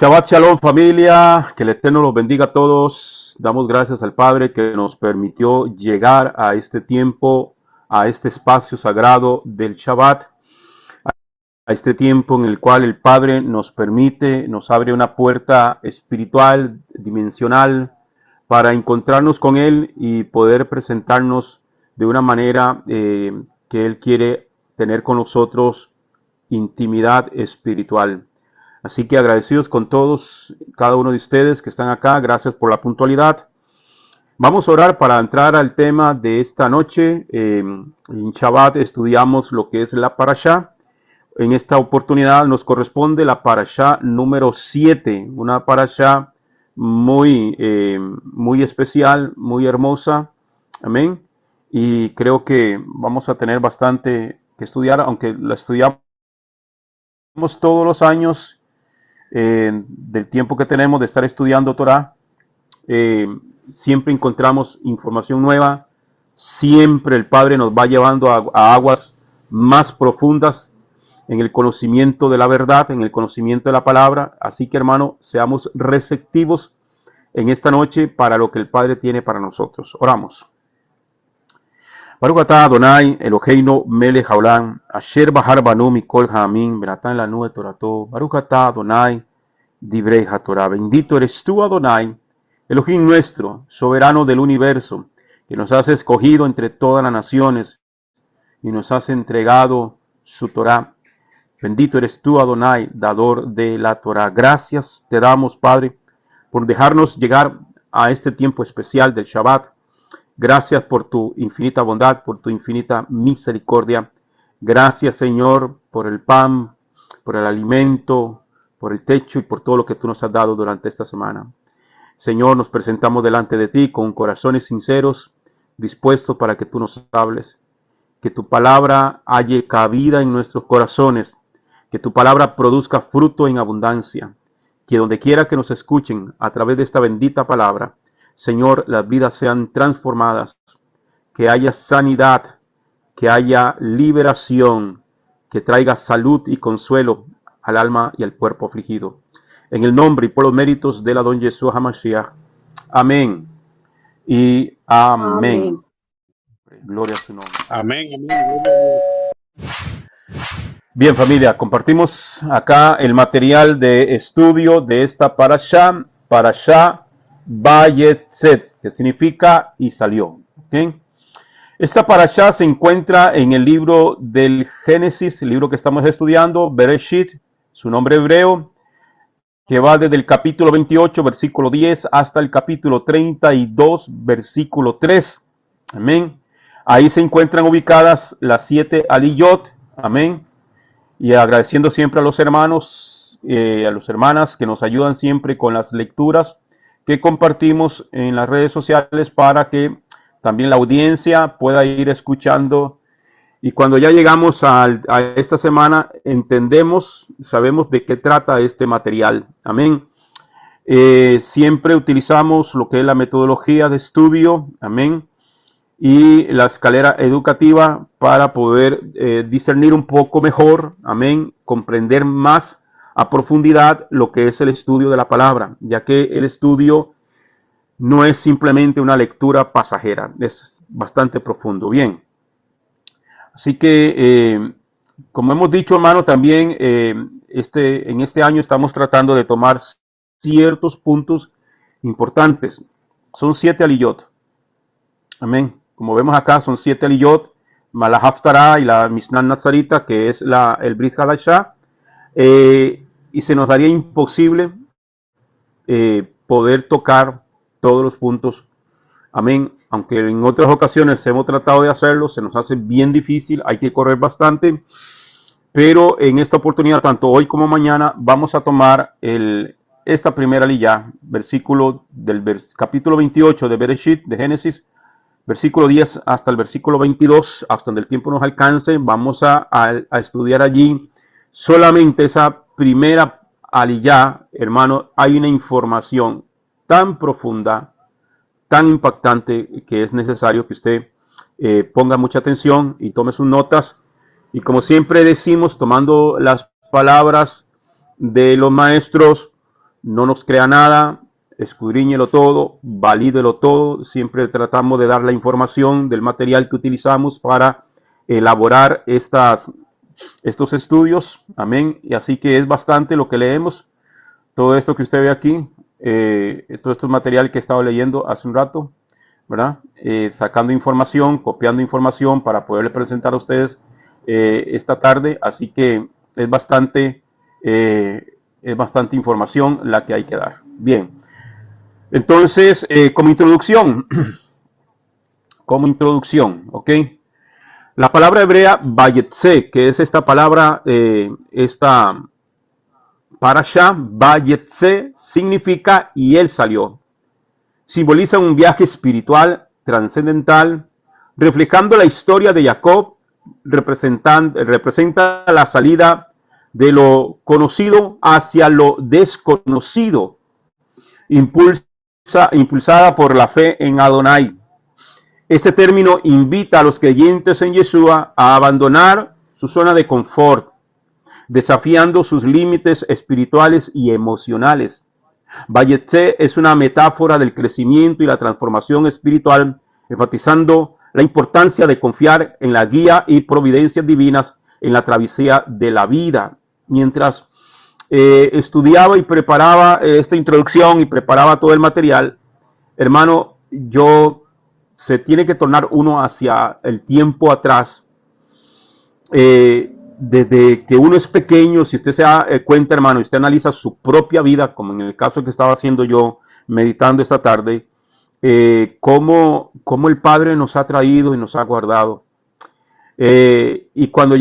Shabbat Shalom familia, que el Eterno los bendiga a todos. Damos gracias al Padre que nos permitió llegar a este tiempo, a este espacio sagrado del Shabbat, a este tiempo en el cual el Padre nos permite, nos abre una puerta espiritual, dimensional, para encontrarnos con Él y poder presentarnos de una manera que Él quiere tener con nosotros intimidad espiritual. Así que agradecidos con todos, cada uno de ustedes que están acá, gracias por la puntualidad. Vamos a orar para entrar al tema de esta noche. En Shabbat estudiamos lo que es la Parashá. En esta oportunidad nos corresponde la Parashá número 7, una Parashá muy especial, muy hermosa. Amén. Y creo que vamos a tener bastante que estudiar, aunque la estudiamos todos los años. Del tiempo que tenemos de estar estudiando Torah, siempre encontramos información nueva, siempre el Padre nos va llevando a aguas más profundas en el conocimiento de la verdad, en el conocimiento de la palabra. Así que hermano, seamos receptivos en esta noche para lo que el Padre tiene para nosotros. Oramos. Baruch atah Adonai Eloheinu melech haolam asher bahar banu mikol ha'amim v'natan lanu et torato. Baruch atah Adonai divrei haTorah. Bendito eres tú, Adonai, Elohim nuestro, soberano del universo, que nos has escogido entre todas las naciones y nos has entregado su Torah. Bendito eres tú, Adonai, dador de la Torah. Gracias te damos, Padre, por dejarnos llegar a este tiempo especial del Shabbat. Gracias por tu infinita bondad, por tu infinita misericordia. Gracias, Señor, por el pan, por el alimento, por el techo y por todo lo que tú nos has dado durante esta semana. Señor, nos presentamos delante de ti con corazones sinceros, dispuestos para que tú nos hables. Que tu palabra halle cabida en nuestros corazones. Que tu palabra produzca fruto en abundancia. Que donde quiera que nos escuchen a través de esta bendita palabra, Señor, las vidas sean transformadas, que haya sanidad, que haya liberación, que traiga salud y consuelo al alma y al cuerpo afligido. En el nombre y por los méritos de la Don Yeshua HaMashiach. Amén y amén. Gloria a su nombre. Amén, amén. Bien, familia, compartimos acá el material de estudio de esta Parashá, Parashá Vayetzet, que significa y salió. ¿Okay? Esta parashá se encuentra en el libro del Génesis, el libro que estamos estudiando, Bereshit, su nombre hebreo, que va desde el capítulo 28, versículo 10, hasta el capítulo 32, versículo 3. Amén. Ahí se encuentran ubicadas las 7 aliyot. Amén. Y agradeciendo siempre a los hermanos, a las hermanas que nos ayudan siempre con las lecturas que compartimos en las redes sociales para que también la audiencia pueda ir escuchando. Y cuando ya llegamos a esta semana, entendemos, sabemos de qué trata este material. Amén. Siempre utilizamos lo que es la metodología de estudio. Amén. Y la escalera educativa para poder discernir un poco mejor. Amén. Comprender más a profundidad lo que es el estudio de la palabra, ya que el estudio no es simplemente una lectura pasajera, es bastante profundo. Bien, así que como hemos dicho, hermano, también en este año estamos tratando de tomar ciertos puntos importantes. Son 7 aliyot. Amén. Como vemos acá, son 7 aliyot, más la Haftarah y la Mishnah Natzarita, que es el Brit Hadashah. Y se nos haría imposible poder tocar todos los puntos. Amén. Aunque en otras ocasiones hemos tratado de hacerlo, se nos hace bien difícil, hay que correr bastante. Pero en esta oportunidad, tanto hoy como mañana, vamos a tomar esta primera aliyá, versículo del capítulo 28 de Bereshit, de Génesis, versículo 10 hasta el versículo 22, hasta donde el tiempo nos alcance. Vamos a estudiar allí solamente esa primera aliyá, hermano. Hay una información tan profunda, tan impactante, que es necesario que usted ponga mucha atención y tome sus notas. Y como siempre decimos, tomando las palabras de los maestros, no nos crea nada, escudriñelo todo, valídelo todo. Siempre tratamos de dar la información del material que utilizamos para elaborar estos estudios. Amén. Y así que es bastante lo que leemos. Todo esto que usted ve aquí, todo este material que he estado leyendo hace un rato, ¿verdad? Sacando información, copiando información para poderle presentar a ustedes esta tarde. Así que es bastante información la que hay que dar. Bien, entonces, como introducción, ¿ok? La palabra hebrea Vayetse, que es esta palabra, esta parashá, Vayetse, significa y él salió. Simboliza un viaje espiritual trascendental, reflejando la historia de Jacob, representa la salida de lo conocido hacia lo desconocido, impulsada por la fe en Adonai. Este término invita a los creyentes en Yeshua a abandonar su zona de confort, desafiando sus límites espirituales y emocionales. Vayetse es una metáfora del crecimiento y la transformación espiritual, enfatizando la importancia de confiar en la guía y providencias divinas en la travesía de la vida. Mientras estudiaba y preparaba esta introducción y preparaba todo el material, hermano, se tiene que tornar uno hacia el tiempo atrás. Desde que uno es pequeño, si usted se da cuenta, hermano, y usted analiza su propia vida, como en el caso que estaba haciendo yo, meditando esta tarde, cómo el Padre nos ha traído y nos ha guardado. Y cuando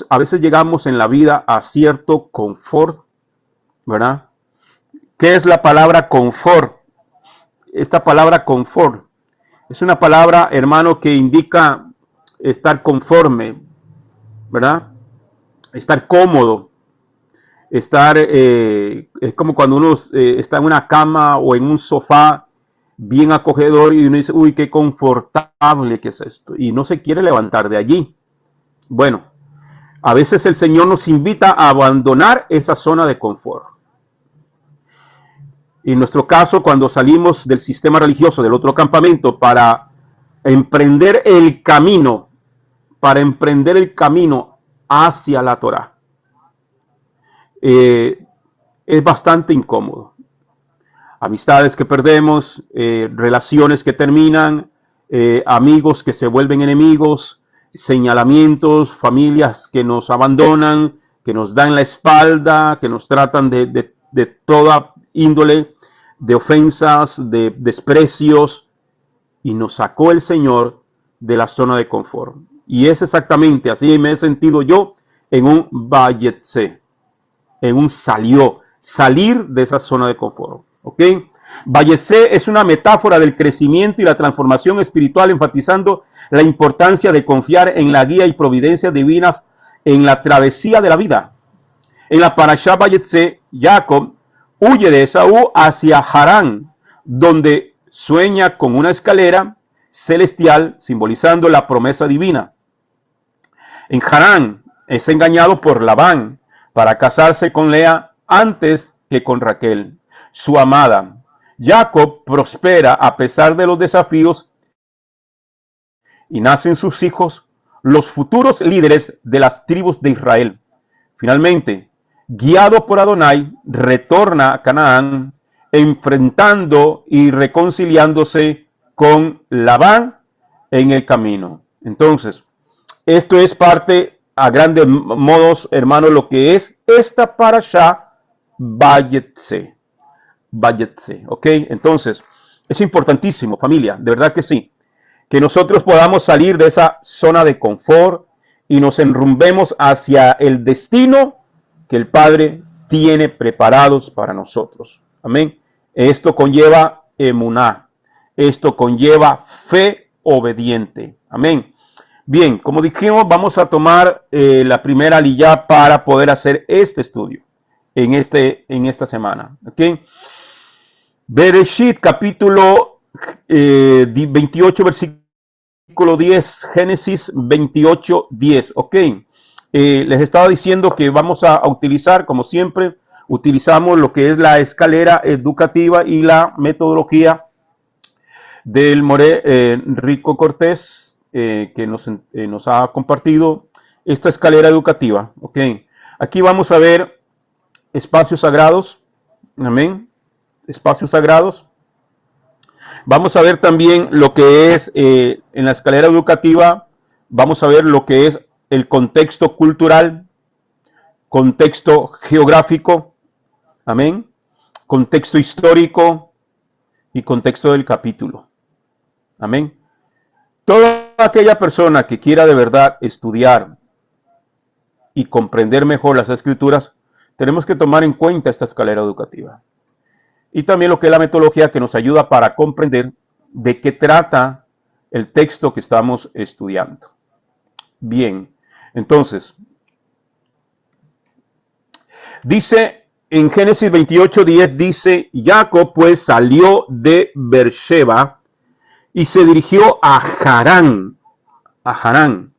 a veces llegamos en la vida a cierto confort, ¿verdad? ¿Qué es la palabra confort? Esta palabra confort es una palabra, hermano, que indica estar conforme, ¿verdad? Estar cómodo, es como cuando uno está en una cama o en un sofá bien acogedor y uno dice, uy, qué confortable que es esto, y no se quiere levantar de allí. Bueno, a veces el Señor nos invita a abandonar esa zona de confort. En nuestro caso, cuando salimos del sistema religioso, del otro campamento, para emprender el camino hacia la Torah, es bastante incómodo. Amistades que perdemos, relaciones que terminan, amigos que se vuelven enemigos, señalamientos, familias que nos abandonan, que nos dan la espalda, que nos tratan de toda índole, de ofensas, de desprecios, y nos sacó el Señor de la zona de confort. Y es exactamente así me he sentido yo en un Vayetse, en un salir de esa zona de confort. ¿Ok? Vayetse es una metáfora del crecimiento y la transformación espiritual, enfatizando la importancia de confiar en la guía y providencias divinas en la travesía de la vida. En la Parashá Vayetse, Jacob huye de Esaú hacia Harán, donde sueña con una escalera celestial simbolizando la promesa divina. En Harán es engañado por Labán para casarse con Lea antes que con Raquel, su amada. Jacob prospera a pesar de los desafíos y nacen sus hijos, los futuros líderes de las tribus de Israel. Finalmente, guiado por Adonai, retorna a Canaán, enfrentando y reconciliándose con Labán en el camino. Entonces, esto es parte a grandes modos, hermanos, lo que es esta parashá Vayetse. Vayetse, ¿ok? Entonces, es importantísimo, familia, de verdad que sí, que nosotros podamos salir de esa zona de confort y nos enrumbemos hacia el destino que el Padre tiene preparados para nosotros. Amén. Esto conlleva emuná. Esto conlleva fe obediente. Amén. Bien, como dijimos, vamos a tomar la primera aliyá para poder hacer este estudio en esta semana. ¿Ok? Bereshit, capítulo 28, versículo 10. Génesis 28, 10. Ok. Les estaba diciendo que vamos a utilizar, como siempre, utilizamos lo que es la escalera educativa y la metodología del More Rico Cortés, que nos ha compartido esta escalera educativa. ¿Ok? Aquí vamos a ver espacios sagrados. Amén. Espacios sagrados. Vamos a ver también lo que es en la escalera educativa. Vamos a ver lo que es el contexto cultural, contexto geográfico, amén, contexto histórico y contexto del capítulo. Amén. Toda aquella persona que quiera de verdad estudiar y comprender mejor las escrituras, tenemos que tomar en cuenta esta escalera educativa. Y también lo que es la metodología que nos ayuda para comprender de qué trata el texto que estamos estudiando. Bien, entonces, dice en Génesis 28:10, dice, Jacob pues salió de Beersheba y se dirigió a Harán. A Harán.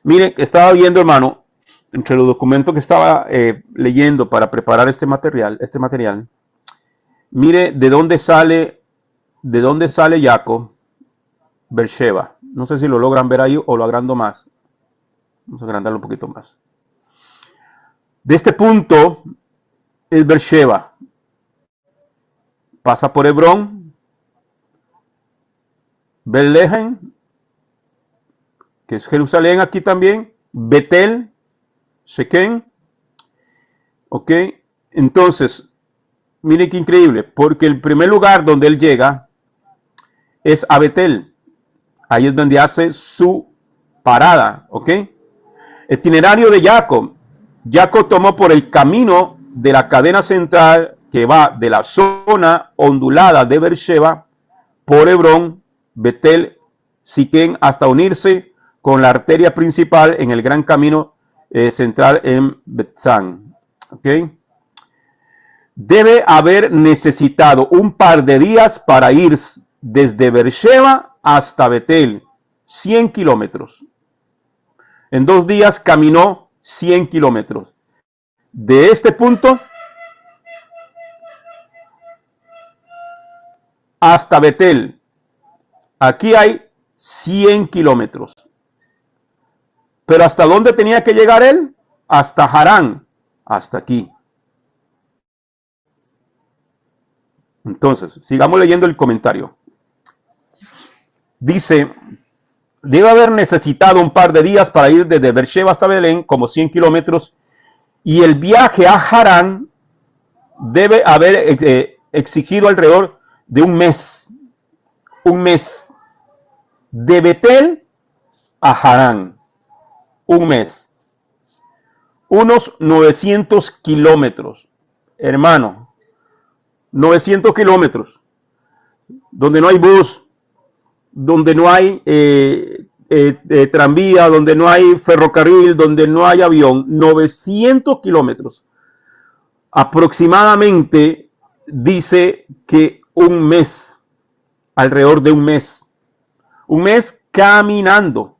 Miren, estaba viendo, hermano, entre los documentos que estaba leyendo para preparar este material, mire de dónde sale Jacob, Beersheba. No sé si lo logran ver ahí o lo agrando más. Vamos a agrandarlo un poquito más. De este punto es Beersheba. Pasa por Hebrón, Betlehem, que es Jerusalén aquí también, Betel, Shequem. Ok, entonces, miren qué increíble, porque el primer lugar donde él llega es a Betel. Ahí es donde hace su parada, ok. Itinerario de Jacob. Jacob tomó por el camino de la cadena central que va de la zona ondulada de Beersheba por Hebrón, Betel, Siquén, hasta unirse con la arteria principal en el gran camino central en Betzán. ¿Okay? Debe haber necesitado un par de días para ir desde Beersheba hasta Betel, 100 kilómetros. En 2 días caminó 100 kilómetros. De este punto hasta Betel, aquí hay 100 kilómetros. Pero ¿hasta dónde tenía que llegar él? Hasta Harán, hasta aquí. Entonces, sigamos leyendo el comentario. Dice, debe haber necesitado un par de días para ir desde Beersheba hasta Belén, como 100 kilómetros, y el viaje a Harán debe haber exigido alrededor de un mes. Un mes. De Betel a Harán. Un mes. Unos 900 kilómetros. Hermano, 900 kilómetros. Donde no hay bus, donde no hay tranvía, donde no hay ferrocarril, donde no hay avión. 900 kilómetros. Aproximadamente dice que un mes, alrededor de un mes caminando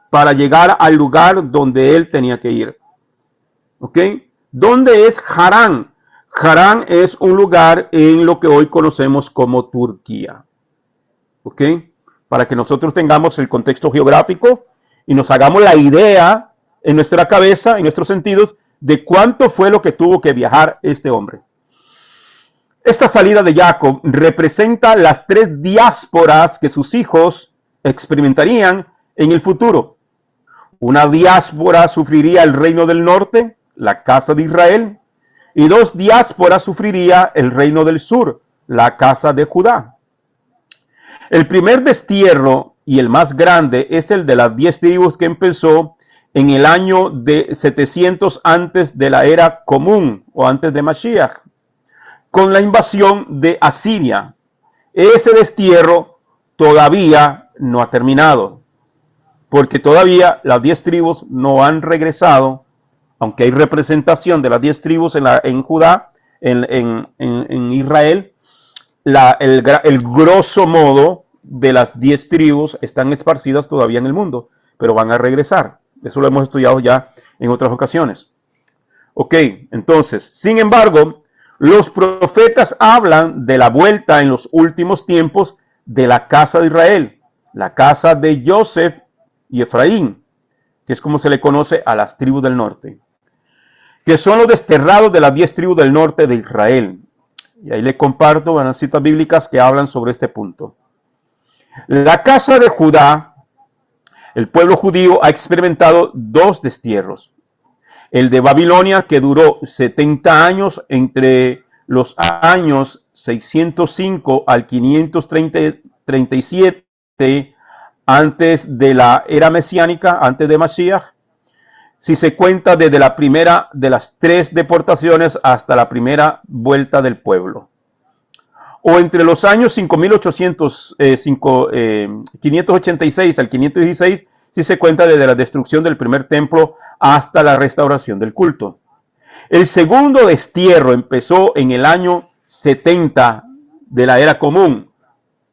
para llegar al lugar donde él tenía que ir. ¿Ok? ¿Dónde es Harán? Harán es un lugar en lo que hoy conocemos como Turquía. ¿Ok? Para que nosotros tengamos el contexto geográfico y nos hagamos la idea en nuestra cabeza, en nuestros sentidos, de cuánto fue lo que tuvo que viajar este hombre. Esta salida de Jacob representa las 3 diásporas que sus hijos experimentarían en el futuro. Una diáspora sufriría el reino del norte, la casa de Israel, y 2 diásporas sufriría el reino del sur, la casa de Judá. El primer destierro y el más grande es el de las 10 tribus que empezó en el año de 700 antes de la era común o antes de Mashiach, con la invasión de Asiria. Ese destierro todavía no ha terminado, porque todavía las 10 tribus no han regresado, aunque hay representación de las 10 tribus en Judá, en Israel. El grosso modo de las 10 tribus están esparcidas todavía en el mundo, pero van a regresar. Eso lo hemos estudiado ya en otras ocasiones. Ok, entonces, sin embargo, los profetas hablan de la vuelta en los últimos tiempos de la casa de Israel, la casa de Joseph y Efraín, que es como se le conoce a las tribus del norte, que son los desterrados de las 10 tribus del norte de Israel. Y ahí le comparto unas citas bíblicas que hablan sobre este punto. La casa de Judá, el pueblo judío ha experimentado 2 destierros. El de Babilonia, que duró 70 años entre los años 605 al 537 antes de la era mesiánica, antes de Mashiach, si se cuenta desde la primera de las 3 deportaciones hasta la primera vuelta del pueblo. O entre los años 586 al 516, si se cuenta desde la destrucción del primer templo hasta la restauración del culto. El segundo destierro empezó en el año 70 de la era común,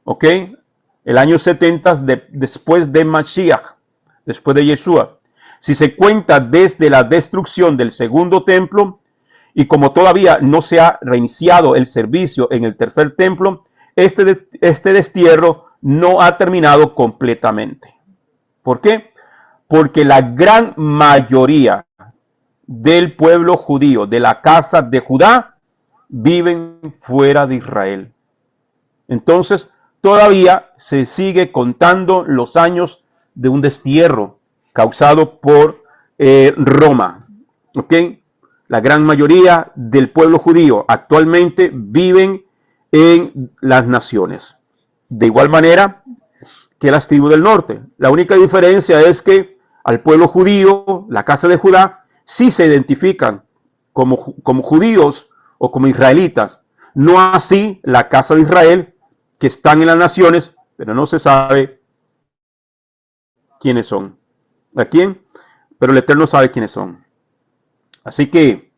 ¿ok? El año 70 después de Mashiach, después de Yeshua. Si se cuenta desde la destrucción del segundo templo, y como todavía no se ha reiniciado el servicio en el tercer templo, este destierro no ha terminado completamente. ¿Por qué? Porque la gran mayoría del pueblo judío, de la casa de Judá, viven fuera de Israel. Entonces, todavía se sigue contando los años de un destierro causado por Roma. ¿Ok? La gran mayoría del pueblo judío actualmente viven en las naciones. De igual manera que las tribus del norte. La única diferencia es que al pueblo judío, la casa de Judá, sí se identifican como judíos o como israelitas. No así la casa de Israel, que están en las naciones, pero no se sabe quiénes son. ¿A quién? Pero el Eterno sabe quiénes son. Así que,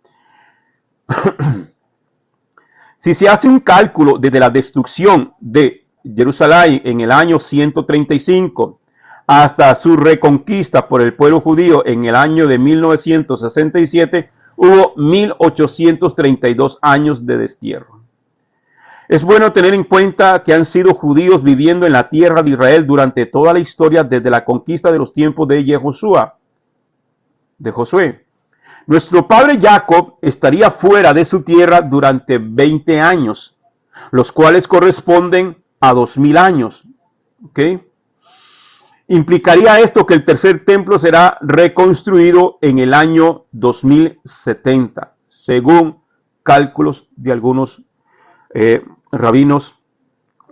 si se hace un cálculo desde la destrucción de Jerusalén en el año 135 hasta su reconquista por el pueblo judío en el año de 1967, hubo 1832 años de destierro. Es bueno tener en cuenta que han sido judíos viviendo en la tierra de Israel durante toda la historia desde la conquista de los tiempos de Josué. Nuestro padre Jacob estaría fuera de su tierra durante 20 años, los cuales corresponden a 2000 años. ¿Ok? Implicaría esto que el tercer templo será reconstruido en el año 2070, según cálculos de algunos rabinos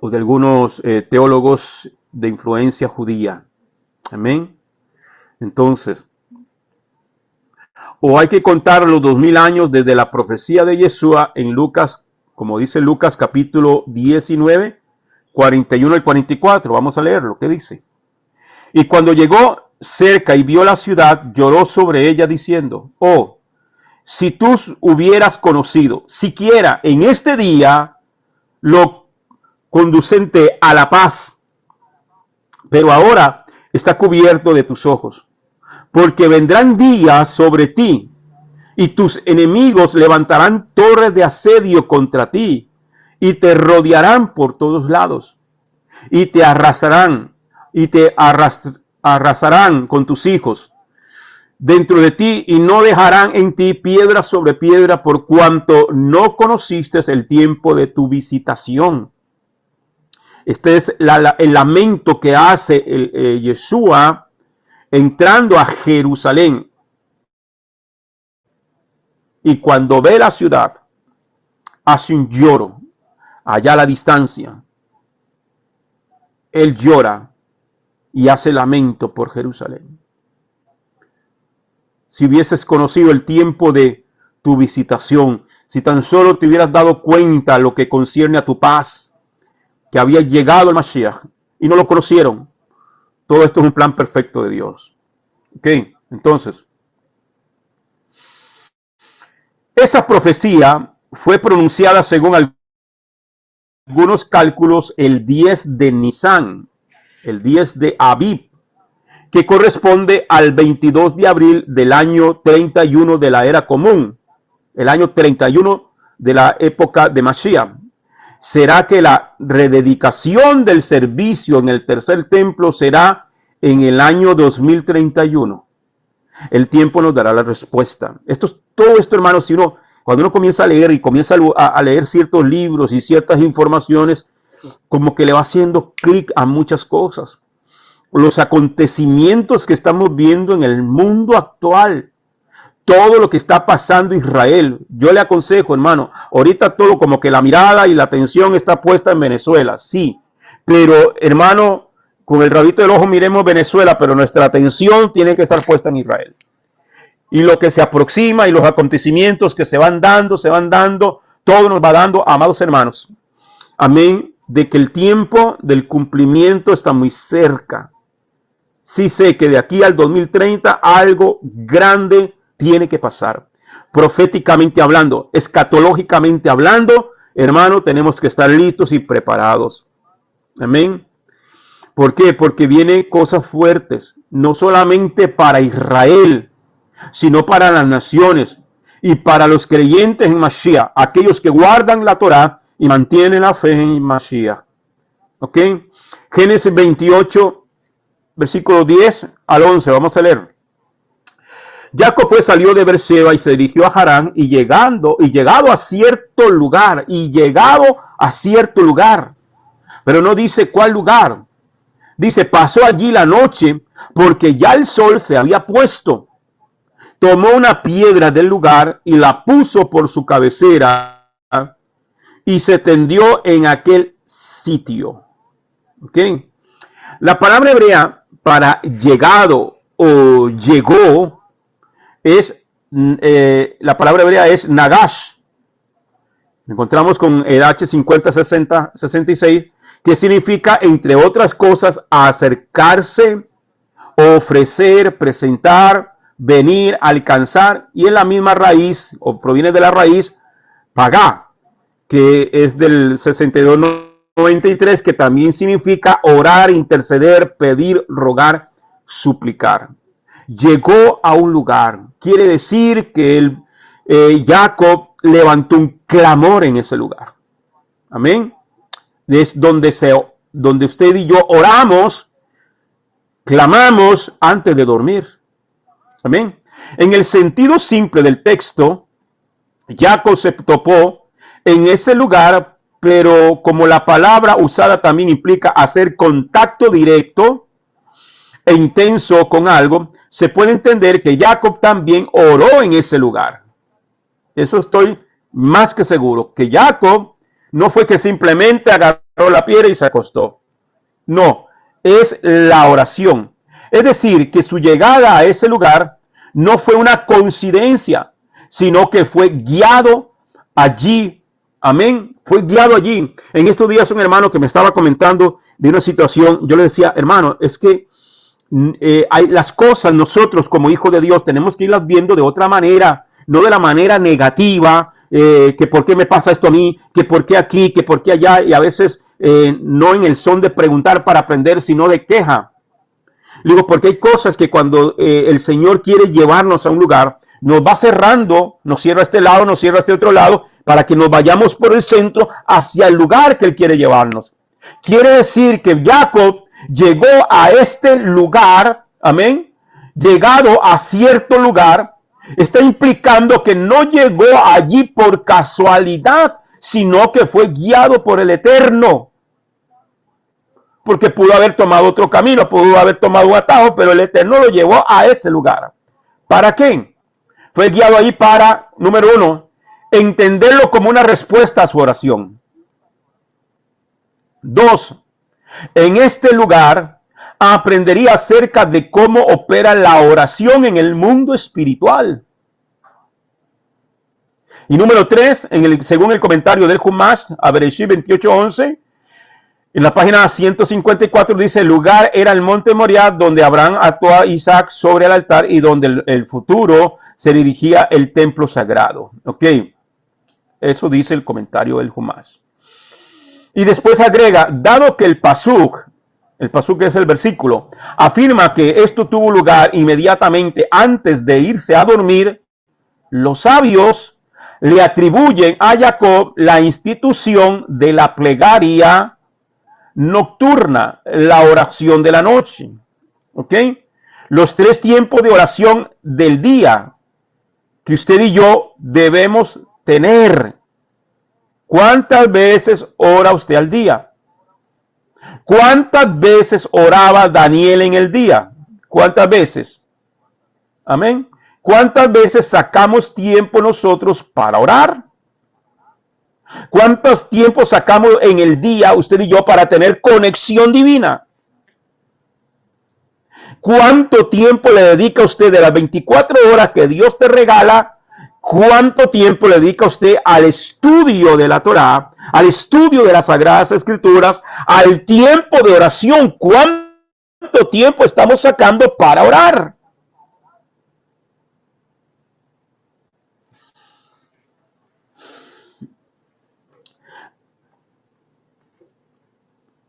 o de algunos teólogos de influencia judía. Amén. Entonces, o hay que contar los 2000 años desde la profecía de Yeshua en Lucas, como dice Lucas capítulo 19, 41 al 44. Vamos a leerlo. ¿Qué dice? Y cuando llegó cerca y vio la ciudad, lloró sobre ella diciendo: oh, si tú hubieras conocido siquiera en este día lo conducente a la paz, pero ahora está cubierto de tus ojos, porque vendrán días sobre ti y tus enemigos levantarán torres de asedio contra ti y te rodearán por todos lados y te arrasarán con tus hijos dentro de ti y no dejarán en ti piedra sobre piedra por cuanto no conociste el tiempo de tu visitación. Este es el lamento que hace Yeshua entrando a Jerusalén. Y cuando ve la ciudad, hace un lloro allá a la distancia. Él llora y hace lamento por Jerusalén. Si hubieses conocido el tiempo de tu visitación, si tan solo te hubieras dado cuenta lo que concierne a tu paz, que había llegado el Mashiach y no lo conocieron. Todo esto es un plan perfecto de Dios. Ok, entonces, esa profecía fue pronunciada según algunos cálculos el 10 de Nisan, el 10 de Abib, que corresponde al 22 de abril del año 31 de la era común, el año 31 de la época de Mashiach. Será que la rededicación del servicio en el tercer templo será en el año 2031. El tiempo nos dará la respuesta. Todo esto, hermanos, cuando uno comienza a leer y comienza a leer ciertos libros y ciertas informaciones, como que le va haciendo clic a muchas cosas. Los acontecimientos que estamos viendo en el mundo actual, todo lo que está pasando en Israel. Yo le aconsejo, hermano, ahorita todo como que la mirada y la atención está puesta en Venezuela, sí, pero hermano, con el rabito del ojo miremos Venezuela, pero nuestra atención tiene que estar puesta en Israel. Y lo que se aproxima y los acontecimientos que se van dando, todo nos va dando, amados hermanos. Amén, de que el tiempo del cumplimiento está muy cerca. Sí sé que de aquí al 2030 algo grande tiene que pasar. Proféticamente hablando, escatológicamente hablando, hermano, tenemos que estar listos y preparados. Amén. ¿Por qué? Porque vienen cosas fuertes, no solamente para Israel, sino para las naciones y para los creyentes en Mashiach, aquellos que guardan la Torah y mantienen la fe en Mashiach. ¿Ok? Génesis 28, versículo 10 al 11, vamos a leer. Jacob pues salió de Berseba y se dirigió a Harán y llegado a cierto lugar, pero no dice cuál lugar. Dice, pasó allí la noche porque ya el sol se había puesto. Tomó una piedra del lugar y la puso por su cabecera y se tendió en aquel sitio. ¿Ok? La palabra hebrea para llegado o llegó es, la palabra hebrea es nagash. Encontramos con el H50, 66, que significa, entre otras cosas, acercarse, ofrecer, presentar, venir, alcanzar, y en la misma raíz, o proviene de la raíz, pagá, que es del 6293, que también significa orar, interceder, pedir, rogar, suplicar. Llegó a un lugar, quiere decir que Jacob levantó un clamor en ese lugar. Amén. Es donde usted y yo oramos, clamamos antes de dormir. Amén. En el sentido simple del texto, Jacob se topó en ese lugar, pero como la palabra usada también implica hacer contacto directo e intenso con algo, se puede entender que Jacob también oró en ese lugar. Eso estoy más que seguro, que Jacob no fue que simplemente agarró la piedra y se acostó. No, es la oración. Es decir, que su llegada a ese lugar no fue una coincidencia, sino que fue guiado allí. Amén. Fue guiado allí. En estos días un hermano que me estaba comentando de una situación, yo le decía, hermano, es que hay las cosas nosotros como hijos de Dios tenemos que irlas viendo de otra manera, no de la manera negativa, que por qué me pasa esto a mí, que por qué aquí, que por qué allá, y a veces no en el son de preguntar para aprender, sino de queja. Digo, porque hay cosas que cuando el Señor quiere llevarnos a un lugar, nos va cerrando, nos cierra este lado, nos cierra este otro lado, para que nos vayamos por el centro hacia el lugar que Él quiere llevarnos. Quiere decir que Jacob llegó a este lugar, amén, llegado a cierto lugar, está implicando que no llegó allí por casualidad, sino que fue guiado por el Eterno. Porque pudo haber tomado otro camino, pudo haber tomado un atajo, pero el Eterno lo llevó a ese lugar. ¿Para qué? Fue guiado ahí para, número uno, entenderlo como una respuesta a su oración. 2. En este lugar aprendería acerca de cómo opera la oración en el mundo espiritual. Y número 3, según el comentario del Humash, a Bereshit 28:11, en la página 154 dice, el lugar era el monte Moriah, donde Abraham ató a Isaac sobre el altar y donde el futuro se dirigía el templo sagrado. Ok, eso dice el comentario del Humash. Y después agrega, dado que el pasuk es el versículo, afirma que esto tuvo lugar inmediatamente antes de irse a dormir, los sabios le atribuyen a Jacob la institución de la plegaria nocturna, la oración de la noche. ¿Ok? Los 3 tiempos de oración del día que usted y yo debemos tener. ¿Cuántas veces ora usted al día? ¿Cuántas veces oraba Daniel en el día? ¿Cuántas veces? Amén. ¿Cuántas veces sacamos tiempo nosotros para orar? ¿Cuántos tiempos sacamos en el día usted y yo para tener conexión divina? ¿Cuánto tiempo le dedica usted de las 24 horas que Dios te regala? ¿Cuánto tiempo le dedica usted al estudio de la Torá, al estudio de las Sagradas Escrituras, al tiempo de oración? ¿Cuánto tiempo estamos sacando para orar?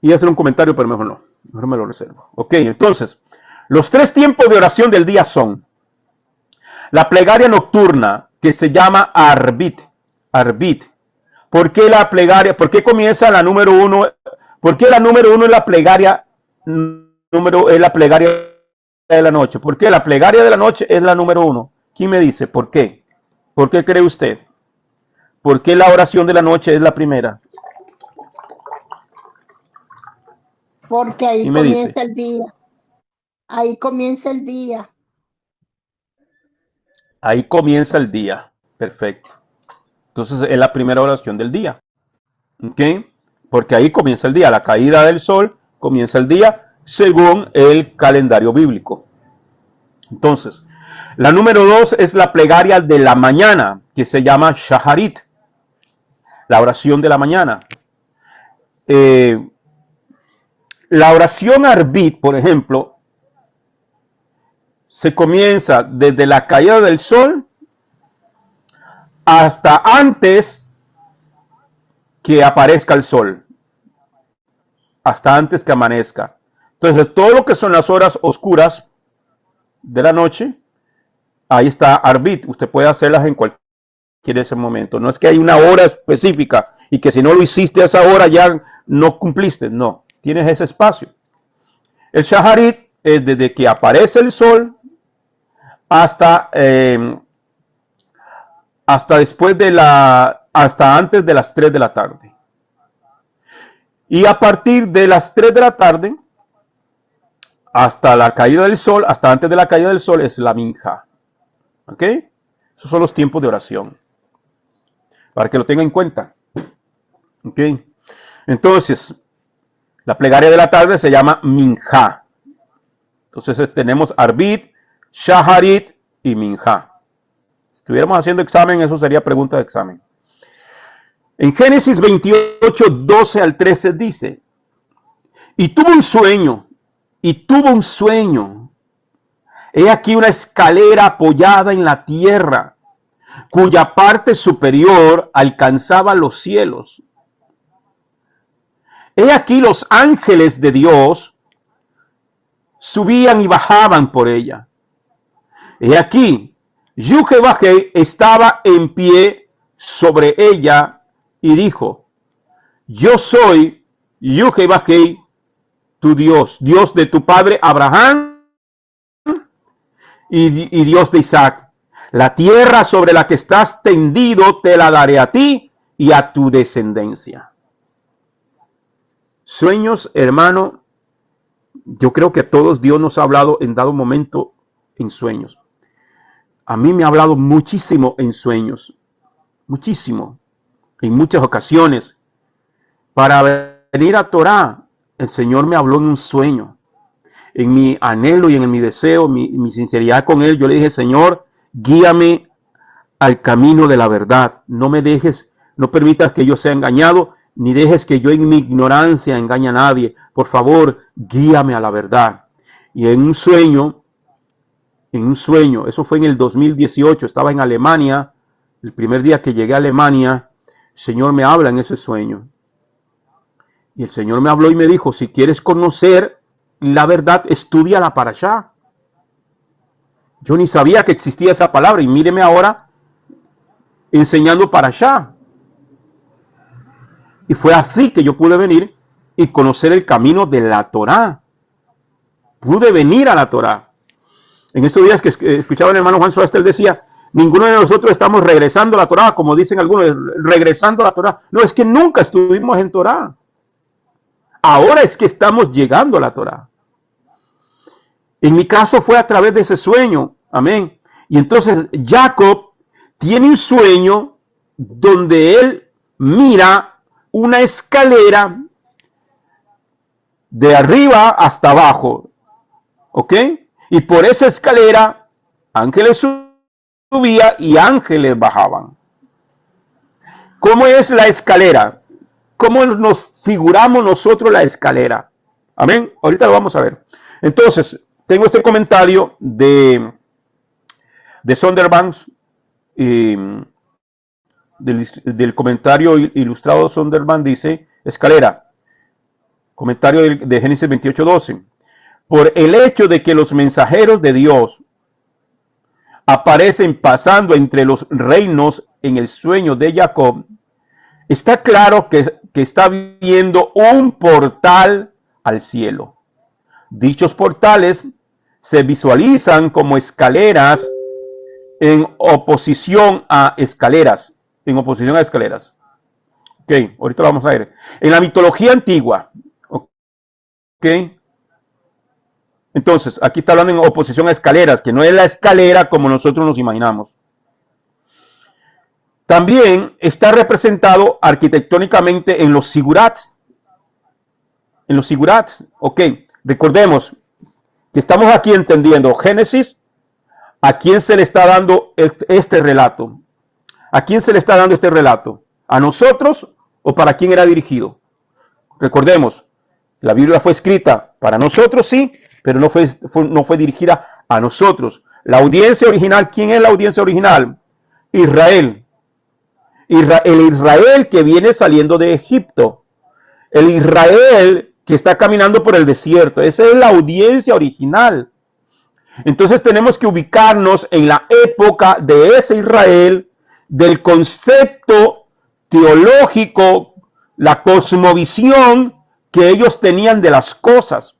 Y hacer un comentario, pero mejor no. Mejor me lo reservo. Ok, entonces, los 3 tiempos de oración del día son la plegaria nocturna, que se llama Arbit. Arbit. ¿Por qué la plegaria? ¿Por qué comienza la número 1? ¿Por qué la número 1 es la plegaria de la noche? ¿Por qué la plegaria de la noche es la número 1? ¿Quién me dice? ¿Por qué? ¿Por qué cree usted? ¿Por qué la oración de la noche es la primera? Porque ahí comienza el día. Ahí comienza el día. Ahí comienza el día. Perfecto. Entonces es la primera oración del día. ¿Ok? Porque ahí comienza el día. La caída del sol comienza el día según el calendario bíblico. Entonces, la número 2 es la plegaria de la mañana, que se llama Shaharit. La oración de la mañana. La oración Arbit, por ejemplo, se comienza desde la caída del sol hasta antes que aparezca el sol. Hasta antes que amanezca. Entonces, todo lo que son las horas oscuras de la noche, ahí está Arbit. Usted puede hacerlas en cualquier ese momento. No es que hay una hora específica y que si no lo hiciste a esa hora ya no cumpliste. No, tienes ese espacio. El Shaharit es desde que aparece el sol hasta después de hasta antes de las 3 de la tarde. Y a partir de las 3 de la tarde hasta la caída del sol, hasta antes de la caída del sol, es la minja. ¿Ok? Esos son los tiempos de oración. Para que lo tenga en cuenta. ¿Ok? Entonces, la plegaria de la tarde se llama minja. Entonces tenemos Arbit, Shaharit y minja. Si estuviéramos haciendo examen, eso sería pregunta de examen. En Génesis 28, 12 al 13 dice, y tuvo un sueño. He aquí una escalera apoyada en la tierra, cuya parte superior alcanzaba los cielos. He aquí los ángeles de Dios subían y bajaban por ella. He aquí, Yuhebajé estaba en pie sobre ella y dijo, yo soy Yuhebajé, tu Dios, Dios de tu padre Abraham y Dios de Isaac. La tierra sobre la que estás tendido te la daré a ti y a tu descendencia. Sueños, hermano, yo creo que a todos Dios nos ha hablado en dado momento en sueños. A mí me ha hablado muchísimo en sueños, muchísimo, en muchas ocasiones. Para venir a Torah, el Señor me habló en un sueño. En mi anhelo y en mi deseo, mi sinceridad con Él, yo le dije, Señor, guíame al camino de la verdad. No me dejes, no permitas que yo sea engañado, ni dejes que yo en mi ignorancia engañe a nadie. Por favor, guíame a la verdad. Y en un sueño, eso fue en el 2018, estaba en Alemania, el primer día que llegué a Alemania, el Señor me habla en ese sueño. Y el Señor me habló y me dijo, si quieres conocer la verdad, estudia la Parashá. Yo ni sabía que existía esa palabra y míreme ahora enseñando para allá. Y fue así que yo pude venir y conocer el camino de la Torá. Pude venir a la Torá. En estos días que escuchaba el hermano Juan Soaster, él decía, ninguno de nosotros estamos regresando a la Torá, como dicen algunos, regresando a la Torá. No, es que nunca estuvimos en Torá. Ahora es que estamos llegando a la Torá. En mi caso fue a través de ese sueño. Amén. Y entonces Jacob tiene un sueño donde él mira una escalera de arriba hasta abajo. ¿Ok? Y por esa escalera ángeles subían y ángeles bajaban. ¿Cómo es la escalera? ¿Cómo nos figuramos nosotros la escalera? Amén. Ahorita lo vamos a ver. Entonces, tengo este comentario de Zondervan, del comentario ilustrado. Zondervan dice, escalera, comentario de Génesis 28:12. Por el hecho de que los mensajeros de Dios aparecen pasando entre los reinos en el sueño de Jacob, está claro que está viendo un portal al cielo. Dichos portales se visualizan como escaleras en oposición a escaleras. Ok, ahorita lo vamos a ver. En la mitología antigua, ok. Entonces, aquí está hablando en oposición a escaleras, que no es la escalera como nosotros nos imaginamos. También está representado arquitectónicamente en los sigurats. En los sigurats, ok. Recordemos que estamos aquí entendiendo Génesis. ¿A quién se le está dando este relato? ¿A quién se le está dando este relato? ¿A nosotros o para quién era dirigido? Recordemos, la Biblia fue escrita para nosotros, sí, pero no fue dirigida a nosotros. La audiencia original, ¿quién es la audiencia original? Israel. El Israel que viene saliendo de Egipto. El Israel que está caminando por el desierto. Esa es la audiencia original. Entonces tenemos que ubicarnos en la época de ese Israel, del concepto teológico, la cosmovisión que ellos tenían de las cosas.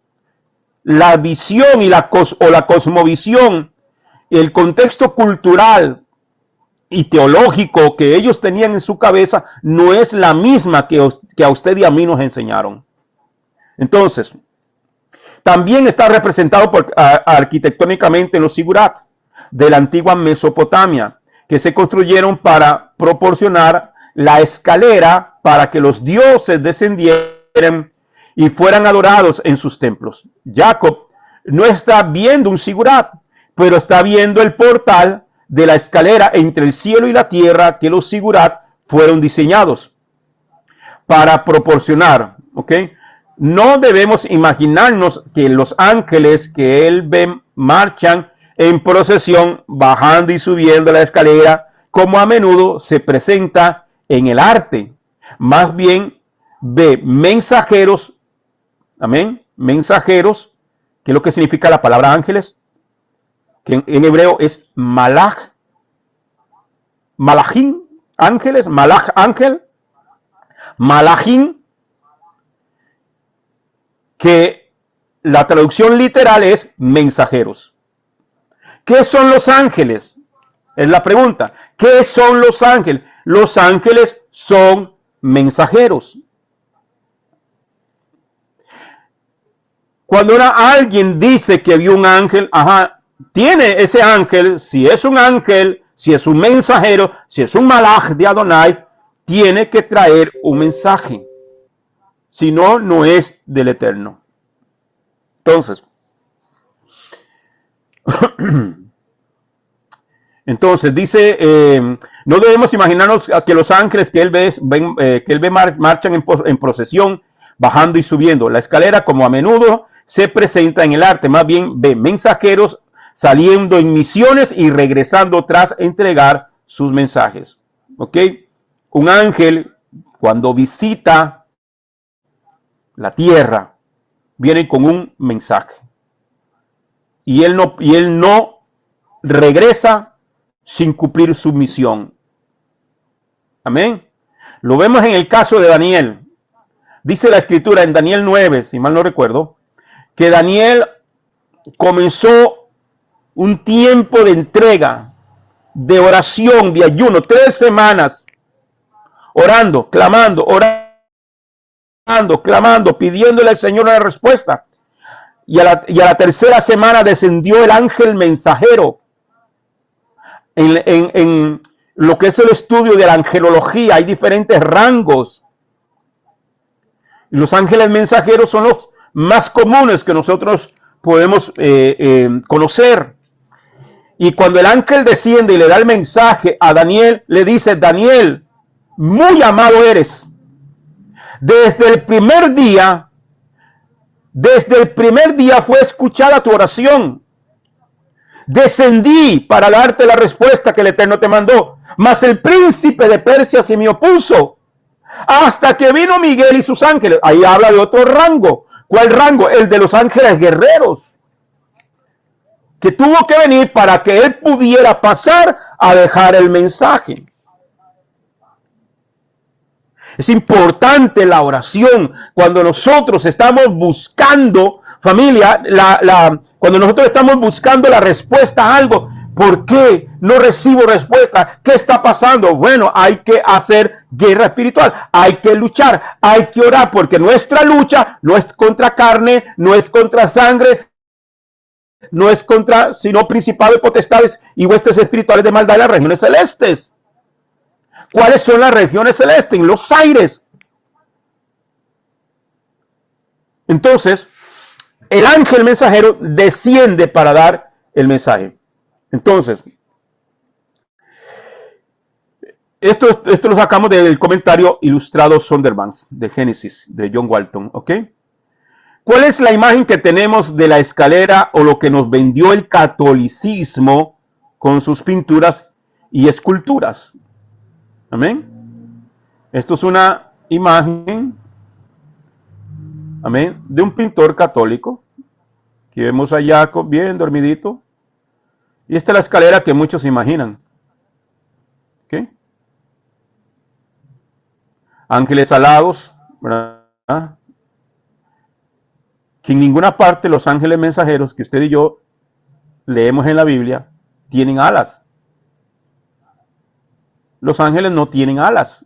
La visión y la cosmovisión, el contexto cultural y teológico que ellos tenían en su cabeza no es la misma que a usted y a mí nos enseñaron. Entonces, también está representado arquitectónicamente en los sigurat de la antigua Mesopotamia, que se construyeron para proporcionar la escalera para que los dioses descendieran y fueran adorados en sus templos. Jacob no está viendo un sigurat, pero está viendo el portal de la escalera entre el cielo y la tierra que los sigurat fueron diseñados para proporcionar, ¿ok? No debemos imaginarnos que los ángeles que él ve marchan en procesión, bajando y subiendo la escalera, como a menudo se presenta en el arte. Más bien ve mensajeros, amén, mensajeros, que es lo que significa la palabra ángeles, que en hebreo es malach, malachim, ángeles, malach, ángel, malachim, que la traducción literal es mensajeros. ¿Qué son los ángeles? Es la pregunta. ¿Qué son los ángeles? Los ángeles son mensajeros. Cuando alguien dice que vio un ángel, tiene ese ángel, si es un ángel, si es un mensajero, si es un malaj de Adonai, tiene que traer un mensaje. Si no, no es del Eterno. Entonces dice, no debemos imaginarnos que los ángeles que él ve marchan en procesión, bajando y subiendo la escalera, como a menudo se presenta en el arte. Más bien ve mensajeros saliendo en misiones y regresando tras entregar sus mensajes. ¿Ok? Un ángel, cuando visita la tierra, viene con un mensaje. Y él no regresa sin cumplir su misión. Amén. Lo vemos en el caso de Daniel. Dice la escritura en Daniel 9, si mal no recuerdo, que Daniel comenzó un tiempo de entrega, de oración, de ayuno, 3 semanas, orando, clamando, pidiéndole al Señor una respuesta. Y a la tercera semana descendió el ángel mensajero. En lo que es el estudio de la angelología, hay diferentes rangos. Los ángeles mensajeros son los más comunes que nosotros podemos conocer. Y cuando el ángel desciende y le da el mensaje a Daniel, le dice: Daniel, muy amado eres. Desde el primer día fue escuchada tu oración. Descendí para darte la respuesta que el Eterno te mandó. Mas el príncipe de Persia se me opuso, hasta que vino Miguel y sus ángeles. Ahí habla de otro rango. ¿Cuál rango? El de los ángeles guerreros, que tuvo que venir para que él pudiera pasar a dejar el mensaje. Es importante la oración cuando nosotros estamos buscando, familia, cuando nosotros estamos buscando la respuesta a algo. ¿Por qué no recibo respuesta? ¿Qué está pasando? Bueno, hay que hacer guerra espiritual, hay que luchar, hay que orar, porque nuestra lucha no es contra carne, no es contra sangre, no es contra, sino principados y potestades y huestes espirituales de maldad en las regiones celestes. ¿Cuáles son las regiones celestes? En los aires. Entonces, el ángel mensajero desciende para dar el mensaje. Entonces, esto lo sacamos del comentario ilustrado Zondervan de Génesis, de John Walton, ¿ok? ¿Cuál es la imagen que tenemos de la escalera o lo que nos vendió el catolicismo con sus pinturas y esculturas? Amén. Esto es una imagen, amén, de un pintor católico que vemos allá bien dormidito. Y esta es la escalera que muchos imaginan. ¿Okay? Ángeles alados, ¿verdad? Que en ninguna parte los ángeles mensajeros que usted y yo leemos en la Biblia tienen alas. Los ángeles no tienen alas.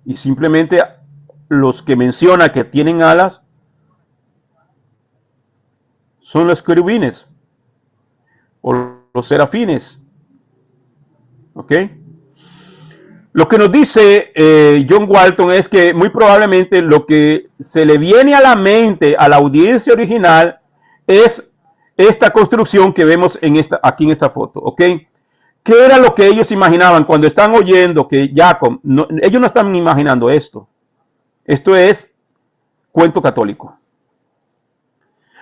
Y simplemente los que menciona que tienen alas son los querubines o los serafines. ¿Ok? Lo que nos dice John Walton es que muy probablemente lo que se le viene a la mente a la audiencia original es esta construcción que vemos aquí en esta foto. ¿Ok? ¿Qué era lo que ellos imaginaban cuando están oyendo que Jacob? Ellos no están imaginando esto. Esto es cuento católico.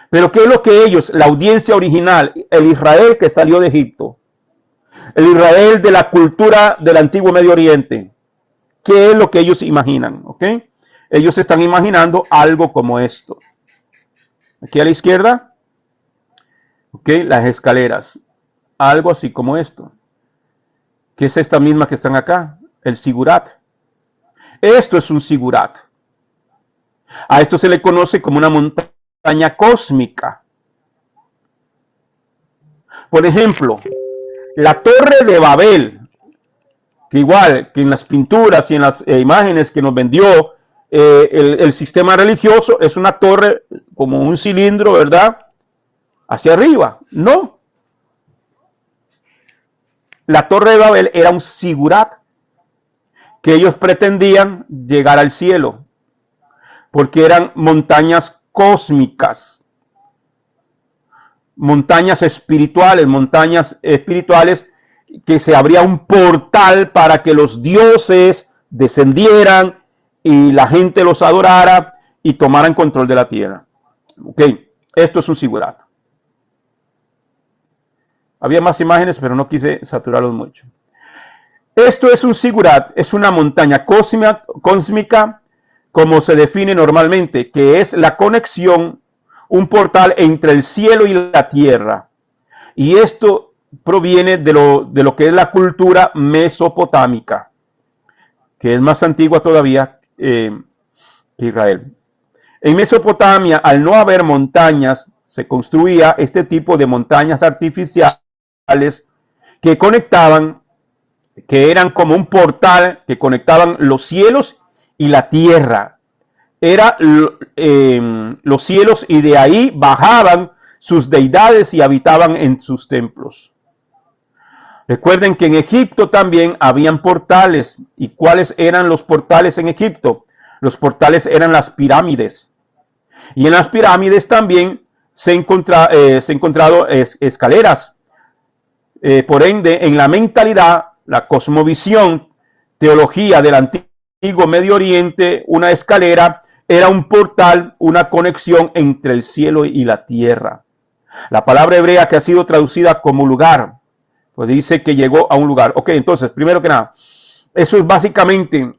Pero ¿qué es lo que ellos, la audiencia original, el Israel que salió de Egipto, el Israel de la cultura del antiguo Medio Oriente, qué es lo que ellos imaginan? ¿Ok? Ellos están imaginando algo como esto. Aquí a la izquierda, ¿ok? Las escaleras, algo así como esto, que es esta misma que están acá, el sigurat. Esto es un sigurat. A esto se le conoce como una montaña cósmica. Por ejemplo, la Torre de Babel, que igual que en las pinturas y en las imágenes que nos vendió el sistema religioso, es una torre como un cilindro, ¿verdad? Hacia arriba. No. La Torre de Babel era un sigurat que ellos pretendían llegar al cielo, porque eran montañas cósmicas, montañas espirituales que se abría un portal para que los dioses descendieran y la gente los adorara y tomaran control de la tierra. Ok, esto es un sigurat. Había más imágenes, pero no quise saturarlos mucho. Esto es un sigurat, es una montaña cósmica, como se define normalmente, que es la conexión, un portal entre el cielo y la tierra. Y esto proviene de lo que es la cultura mesopotámica, que es más antigua todavía que Israel. En Mesopotamia, al no haber montañas, se construía este tipo de montañas artificiales que conectaban, que eran como un portal que conectaban los cielos y la tierra. Era los cielos, y de ahí bajaban sus deidades y habitaban en sus templos. Recuerden que en Egipto también habían portales. ¿Y cuáles eran los portales en Egipto? Los portales eran las pirámides. Y en las pirámides también se han encontrado escaleras. Por ende, en la mentalidad, la cosmovisión, teología del antiguo Medio Oriente, una escalera era un portal, una conexión entre el cielo y la tierra. La palabra hebrea que ha sido traducida como lugar, pues dice que llegó a un lugar. Ok, entonces, primero que nada, eso es básicamente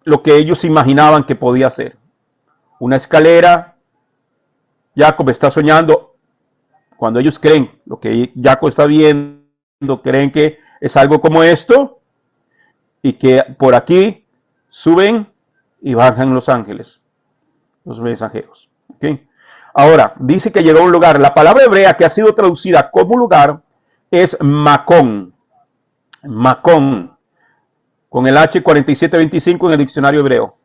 lo que ellos imaginaban que podía ser. Una escalera. Jacob está soñando. Cuando ellos creen lo que Jacob está viendo, creen que es algo como esto, y que por aquí suben y bajan los ángeles, los mensajeros. ¿Okay? Ahora, dice que llegó a un lugar. La palabra hebrea que ha sido traducida como lugar es Macón. Macón, con el H4725 en el diccionario hebreo.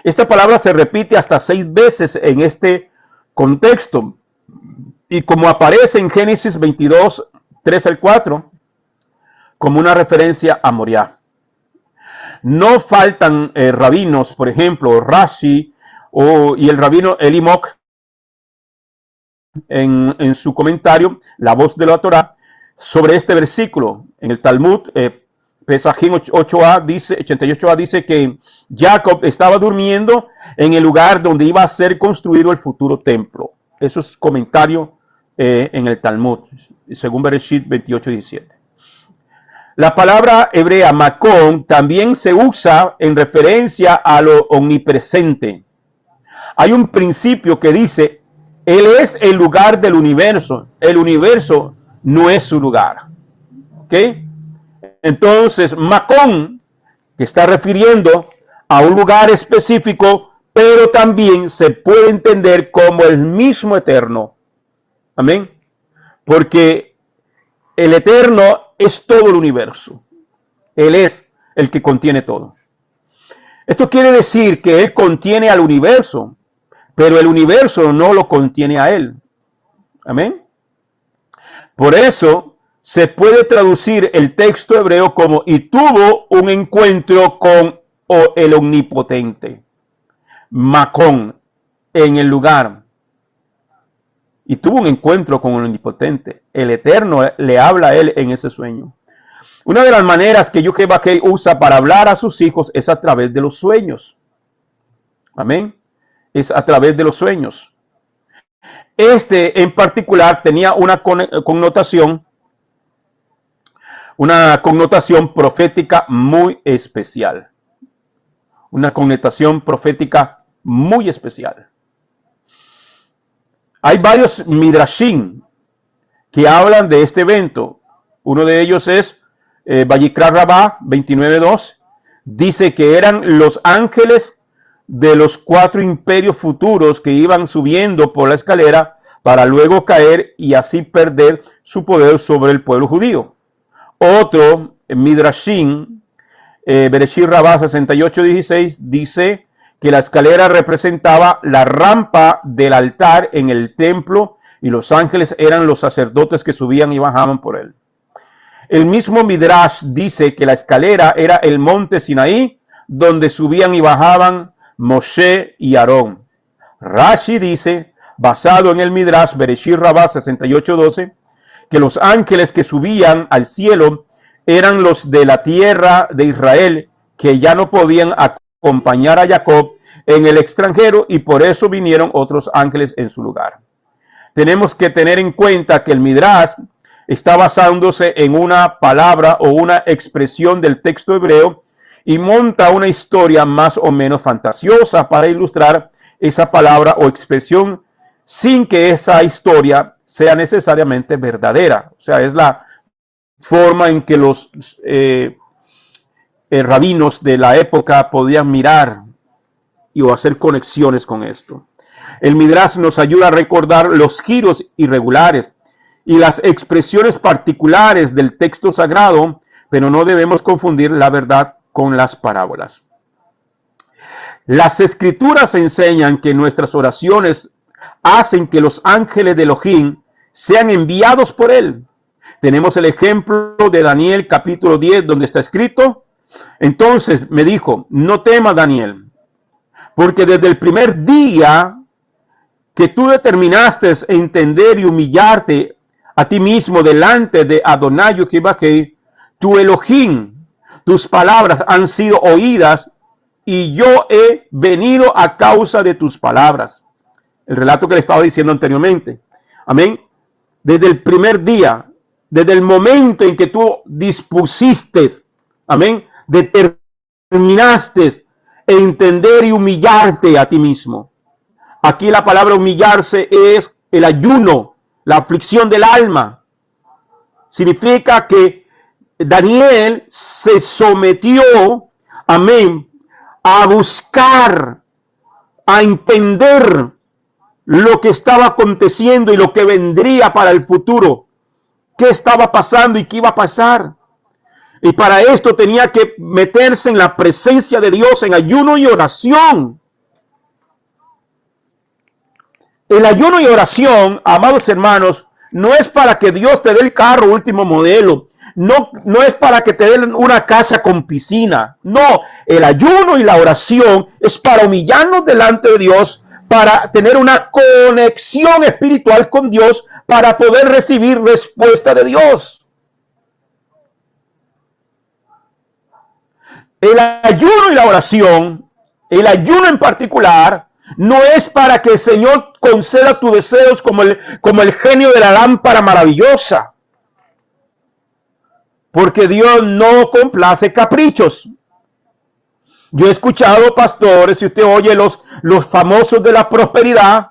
Esta palabra se repite hasta 6 veces en este contexto. Y como aparece en Génesis 22, 3 al 4, como una referencia a Moriah. No faltan rabinos, por ejemplo, Rashi y el rabino Elimok, en su comentario, La Voz de la Torá, sobre este versículo. En el Talmud, Pesajim 88a dice que Jacob estaba durmiendo en el lugar donde iba a ser construido el futuro templo. Eso es comentario en el Talmud, según Bereshit 28:17. La palabra hebrea Macón también se usa en referencia a lo omnipresente. Hay un principio que dice: Él es el lugar del universo. El universo no es su lugar. ¿Ok? Entonces, Macón, que está refiriendo a un lugar específico, pero también se puede entender como el mismo eterno. Amén. Porque el eterno es todo el universo. Él es el que contiene todo. Esto quiere decir que Él contiene al universo, pero el universo no lo contiene a Él. Amén. Por eso se puede traducir el texto hebreo como: y tuvo un encuentro con el omnipotente. Macón, en el lugar. Y tuvo un encuentro con el omnipotente. El eterno le habla a él en ese sueño. Una de las maneras que Yuhebakei usa para hablar a sus hijos es a través de los sueños. Amén. Es a través de los sueños. Este en particular tenía una connotación profética muy especial. Una connotación profética muy especial. Hay varios midrashim que hablan de este evento. Uno de ellos es Vayikra Rabá 29:2. Dice que eran los ángeles de los 4 imperios futuros que iban subiendo por la escalera para luego caer y así perder su poder sobre el pueblo judío. Otro midrashim, Bereshit Rabá 68:16, dice que la escalera representaba la rampa del altar en el templo y los ángeles eran los sacerdotes que subían y bajaban por él. El mismo Midrash dice que la escalera era el monte Sinaí, donde subían y bajaban Moshe y Aarón. Rashi dice, basado en el Midrash Bereshit Rabá 68:12, que los ángeles que subían al cielo eran los de la tierra de Israel, que ya no podían acompañar a Jacob en el extranjero y por eso vinieron otros ángeles en su lugar. Tenemos que tener en cuenta que el Midrash está basándose en una palabra o una expresión del texto hebreo y monta una historia más o menos fantasiosa para ilustrar esa palabra o expresión sin que esa historia sea necesariamente verdadera. O sea, es la forma en que los rabinos de la época podían mirar o hacer conexiones con esto. El Midrash nos ayuda a recordar los giros irregulares y las expresiones particulares del texto sagrado, pero no debemos confundir la verdad con las parábolas. Las escrituras enseñan que nuestras oraciones hacen que los ángeles de Elohim sean enviados por él. Tenemos el ejemplo de Daniel capítulo 10, donde está escrito: entonces me dijo, no temas, Daniel, porque desde el primer día que tú determinaste entender y humillarte a ti mismo delante de Adonai Yehová, tu Elohim, tus palabras han sido oídas y yo he venido a causa de tus palabras. El relato que le estaba diciendo anteriormente. Amén. Desde el primer día, desde el momento en que tú dispusiste, amén, determinaste entender y humillarte a ti mismo. Aquí la palabra humillarse es el ayuno, la aflicción del alma. Significa que Daniel se sometió, amén, a buscar, a entender lo que estaba aconteciendo y lo que vendría para el futuro. Qué estaba pasando y qué iba a pasar. Y para esto tenía que meterse en la presencia de Dios en ayuno y oración. El ayuno y oración, amados hermanos, no es para que Dios te dé el carro último modelo. No es para que te den una casa con piscina. No, el ayuno y la oración es para humillarnos delante de Dios, para tener una conexión espiritual con Dios, para poder recibir respuesta de Dios. El ayuno y la oración, el ayuno en particular, no es para que el Señor conceda tus deseos como el genio de la lámpara maravillosa. Porque Dios no complace caprichos. Yo he escuchado pastores, si usted oye los famosos de la prosperidad,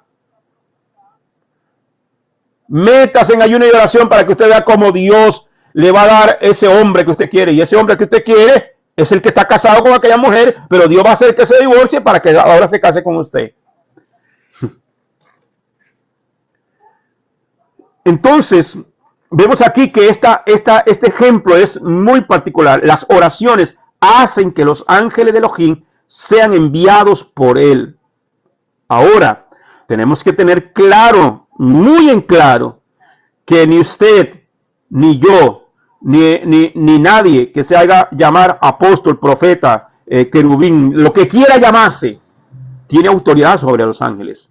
metas en ayuno y oración para que usted vea cómo Dios le va a dar ese hombre que usted quiere. Y ese hombre que usted quiere es el que está casado con aquella mujer, pero Dios va a hacer que se divorcie para que ahora se case con usted. Entonces, vemos aquí que este ejemplo es muy particular. Las oraciones hacen que los ángeles de Elohim sean enviados por él. Ahora, tenemos que tener claro, muy en claro, que ni usted, ni yo, ni nadie que se haga llamar apóstol, profeta, querubín, lo que quiera llamarse, tiene autoridad sobre los ángeles.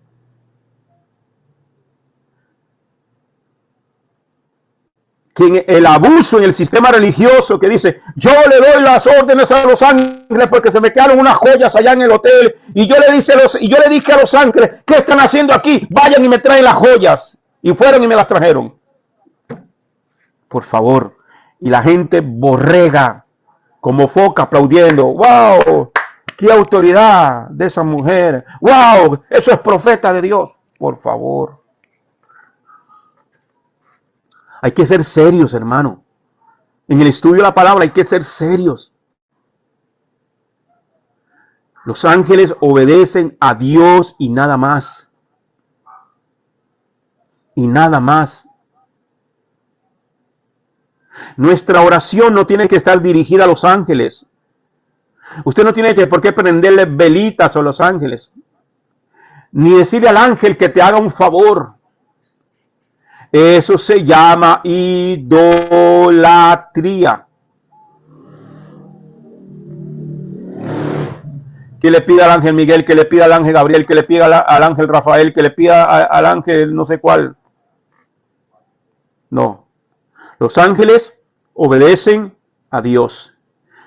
Que el abuso en el sistema religioso que dice, yo le doy las órdenes a los ángeles porque se me quedaron unas joyas allá en el hotel y yo le dije a los ángeles, ¿qué están haciendo aquí? Vayan y me traen las joyas. Y fueron y me las trajeron. Por favor. Y la gente borrega como foca aplaudiendo. ¡Wow! ¡Qué autoridad de esa mujer! ¡Wow! Eso es profeta de Dios. Por favor. Hay que ser serios, hermano. En el estudio de la palabra hay que ser serios. Los ángeles obedecen a Dios y nada más. Y nada más. Nuestra oración no tiene que estar dirigida a los ángeles. Usted no tiene por qué prenderle velitas a los ángeles. Ni decirle al ángel que te haga un favor. Eso se llama idolatría. Que le pida al ángel Miguel, que le pida al ángel Gabriel, que le pida al ángel Rafael, que le pida al ángel no sé cuál. No. Los ángeles obedecen a Dios.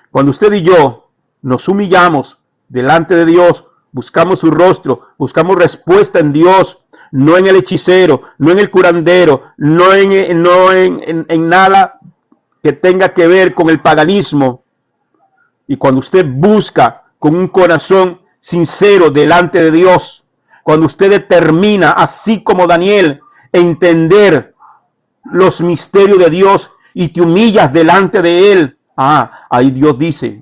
Cuando usted y yo nos humillamos delante de Dios, buscamos su rostro, buscamos respuesta en Dios, no en el hechicero, no en el curandero, no en nada que tenga que ver con el paganismo. Y cuando usted busca con un corazón sincero delante de Dios, cuando usted determina, así como Daniel, entender los misterios de Dios y te humillas delante de él. Ah, ahí Dios dice,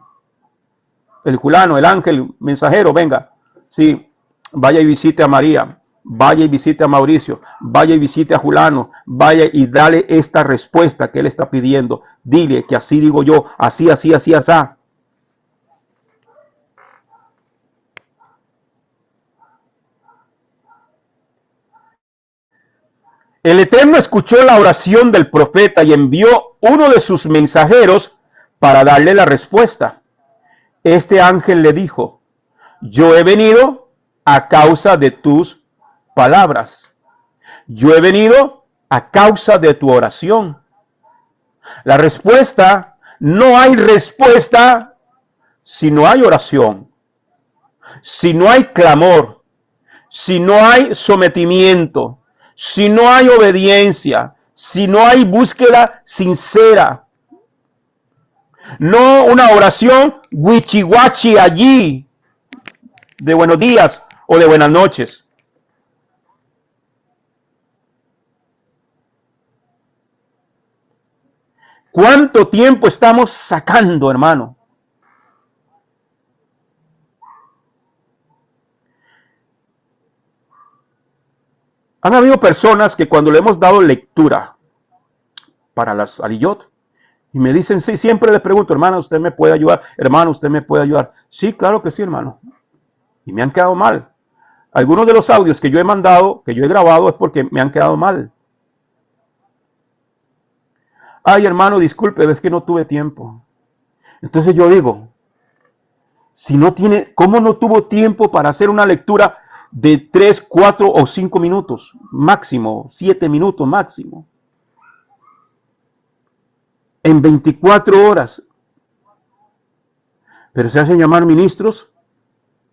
el fulano, el ángel mensajero, venga, sí, vaya y visite a María, vaya y visite a Mauricio, vaya y visite a Julano, vaya y dale esta respuesta que él está pidiendo. Dile que así digo yo, así, así, así, así. El Eterno escuchó la oración del profeta y envió uno de sus mensajeros para darle la respuesta. Este ángel le dijo, yo he venido a causa de tus palabras. Yo he venido a causa de tu oración. La respuesta, no hay respuesta si no hay oración, si no hay clamor, si no hay sometimiento, si no hay obediencia, si no hay búsqueda sincera. No una oración wichiwachi allí, de buenos días o de buenas noches. ¿Cuánto tiempo estamos sacando, hermano? Han habido personas que cuando le hemos dado lectura para las Aliyot, y me dicen, sí, siempre les pregunto, hermano, ¿usted me puede ayudar? Hermano, ¿usted me puede ayudar? Sí, claro que sí, hermano. Y me han quedado mal. Algunos de los audios que yo he mandado, que yo he grabado, es porque me han quedado mal. Ay, hermano, disculpe, es que no tuve tiempo. Entonces yo digo, si no tiene, ¿cómo no tuvo tiempo para hacer una lectura de 3, 4 o 5 minutos? Máximo, 7 minutos máximo. En 24 horas. Pero se hacen llamar ministros,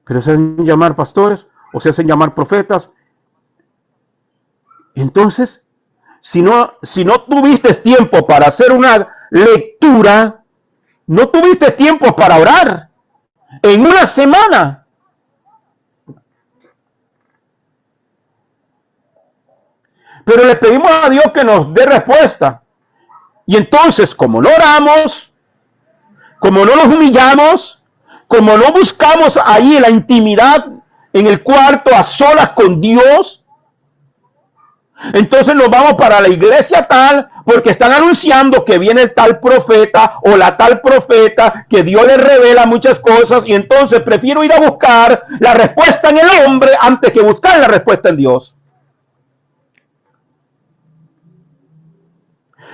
pero se hacen llamar pastores, o se hacen llamar profetas. Entonces, si no tuviste tiempo para hacer una lectura, no tuviste tiempo para orar en una semana. Pero le pedimos a Dios que nos dé respuesta. Y entonces, como no oramos, como no nos humillamos, como no buscamos ahí en la intimidad, en el cuarto, a solas con Dios, entonces nos vamos para la iglesia tal, porque están anunciando que viene el tal profeta o la tal profeta, que Dios les revela muchas cosas, y entonces prefiero ir a buscar la respuesta en el hombre antes que buscar la respuesta en Dios.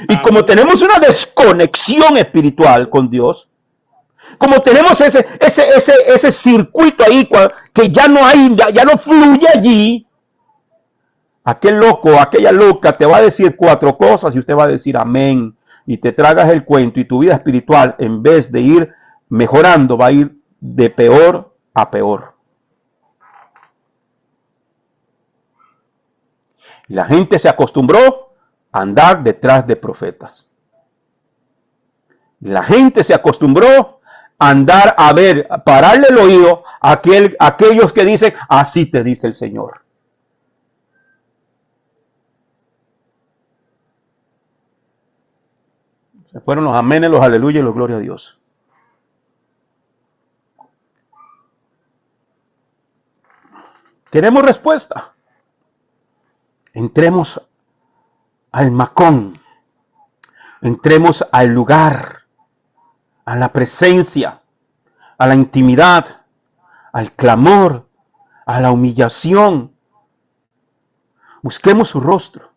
Y como tenemos una desconexión espiritual con Dios, como tenemos ese circuito ahí que ya no hay, ya no fluye allí, aquel loco, aquella loca te va a decir 4 cosas y usted va a decir amén, y te tragas el cuento, y tu vida espiritual, en vez de ir mejorando, va a ir de peor a peor. Y la gente se acostumbró a andar detrás de profetas. La gente se acostumbró a andar a ver, a pararle el oído a aquellos que dicen, así te dice el Señor. Se fueron los amenes, los aleluya y los gloria a Dios. Queremos respuesta. Entremos al macón. Entremos al lugar, a la presencia, a la intimidad, al clamor, a la humillación. Busquemos su rostro.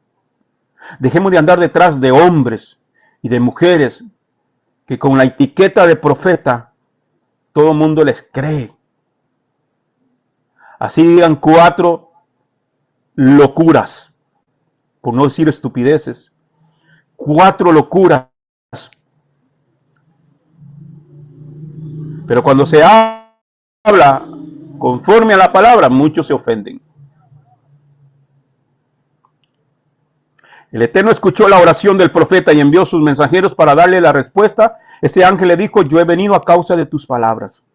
Dejemos de andar detrás de hombres y de mujeres que con la etiqueta de profeta todo el mundo les cree. Así digan 4 locuras, por no decir estupideces. 4 locuras. Pero cuando se habla conforme a la palabra, muchos se ofenden. El Eterno escuchó la oración del profeta y envió sus mensajeros para darle la respuesta. Este ángel le dijo, yo he venido a causa de tus palabras.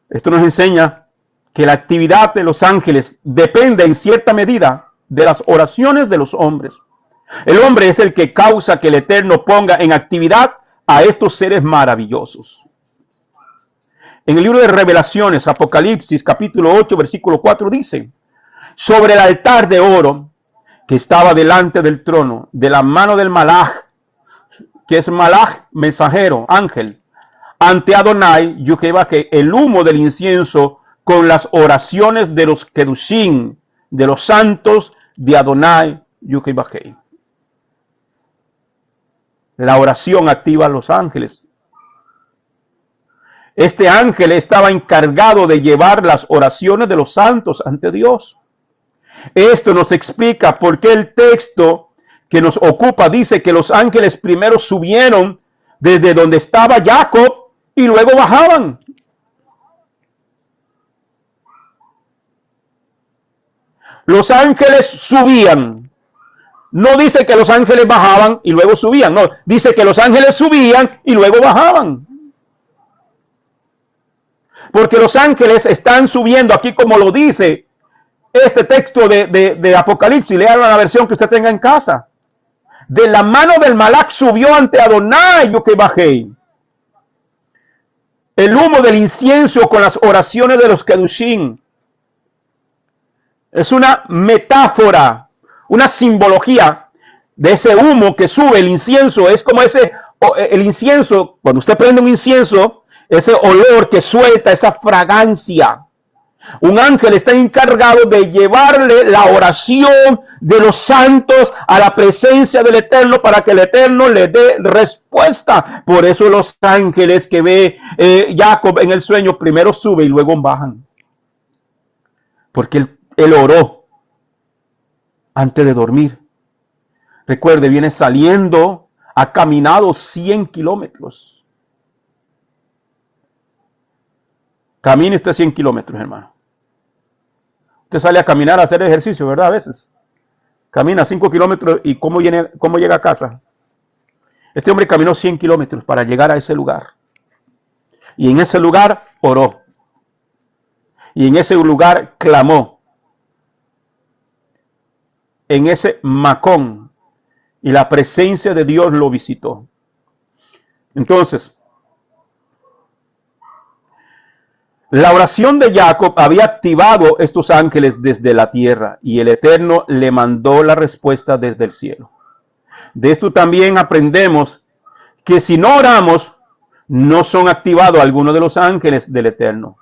Esto nos enseña que la actividad de los ángeles depende en cierta medida de las oraciones de los hombres. El hombre es el que causa que el Eterno ponga en actividad a estos seres maravillosos. En el libro de Revelaciones, Apocalipsis, capítulo 8, versículo 4, dice: sobre el altar de oro que estaba delante del trono, de la mano del Malaj, que es Malaj, mensajero, ángel, ante Adonai, que el humo del incienso con las oraciones de los Kedushim, de los santos de Adonai, Yuhebahei. La oración activa a los ángeles. Este ángel estaba encargado de llevar las oraciones de los santos ante Dios. Esto nos explica por qué el texto que nos ocupa dice que los ángeles primero subieron desde donde estaba Jacob y luego bajaban. Los ángeles subían. No dice que los ángeles bajaban y luego subían. No, dice que los ángeles subían y luego bajaban. Porque los ángeles están subiendo aquí, como lo dice este texto de Apocalipsis. Lean la versión que usted tenga en casa. De la mano del Malach subió ante Adonai, Yuhebahei. El humo del incienso con las oraciones de los Kedushim. Es una metáfora, una simbología de ese humo que sube. El incienso es como el incienso, cuando usted prende un incienso, ese olor que suelta, esa fragancia. Un ángel está encargado de llevarle la oración de los santos a la presencia del Eterno para que el Eterno le dé respuesta. Por eso los ángeles que ve Jacob en el sueño primero suben y luego bajan. Porque él oró antes de dormir. Recuerde, viene saliendo, ha caminado 100 kilómetros. Camine usted 100 kilómetros, hermano. Usted sale a caminar, a hacer ejercicio, ¿verdad? A veces. Camina 5 kilómetros y ¿cómo llega a casa? Este hombre caminó 100 kilómetros para llegar a ese lugar. Y en ese lugar oró. Y en ese lugar clamó. En ese macón. Y la presencia de Dios lo visitó. Entonces, la oración de Jacob había activado estos ángeles desde la tierra y el Eterno le mandó la respuesta desde el cielo. De esto también aprendemos que si no oramos, no son activados algunos de los ángeles del Eterno.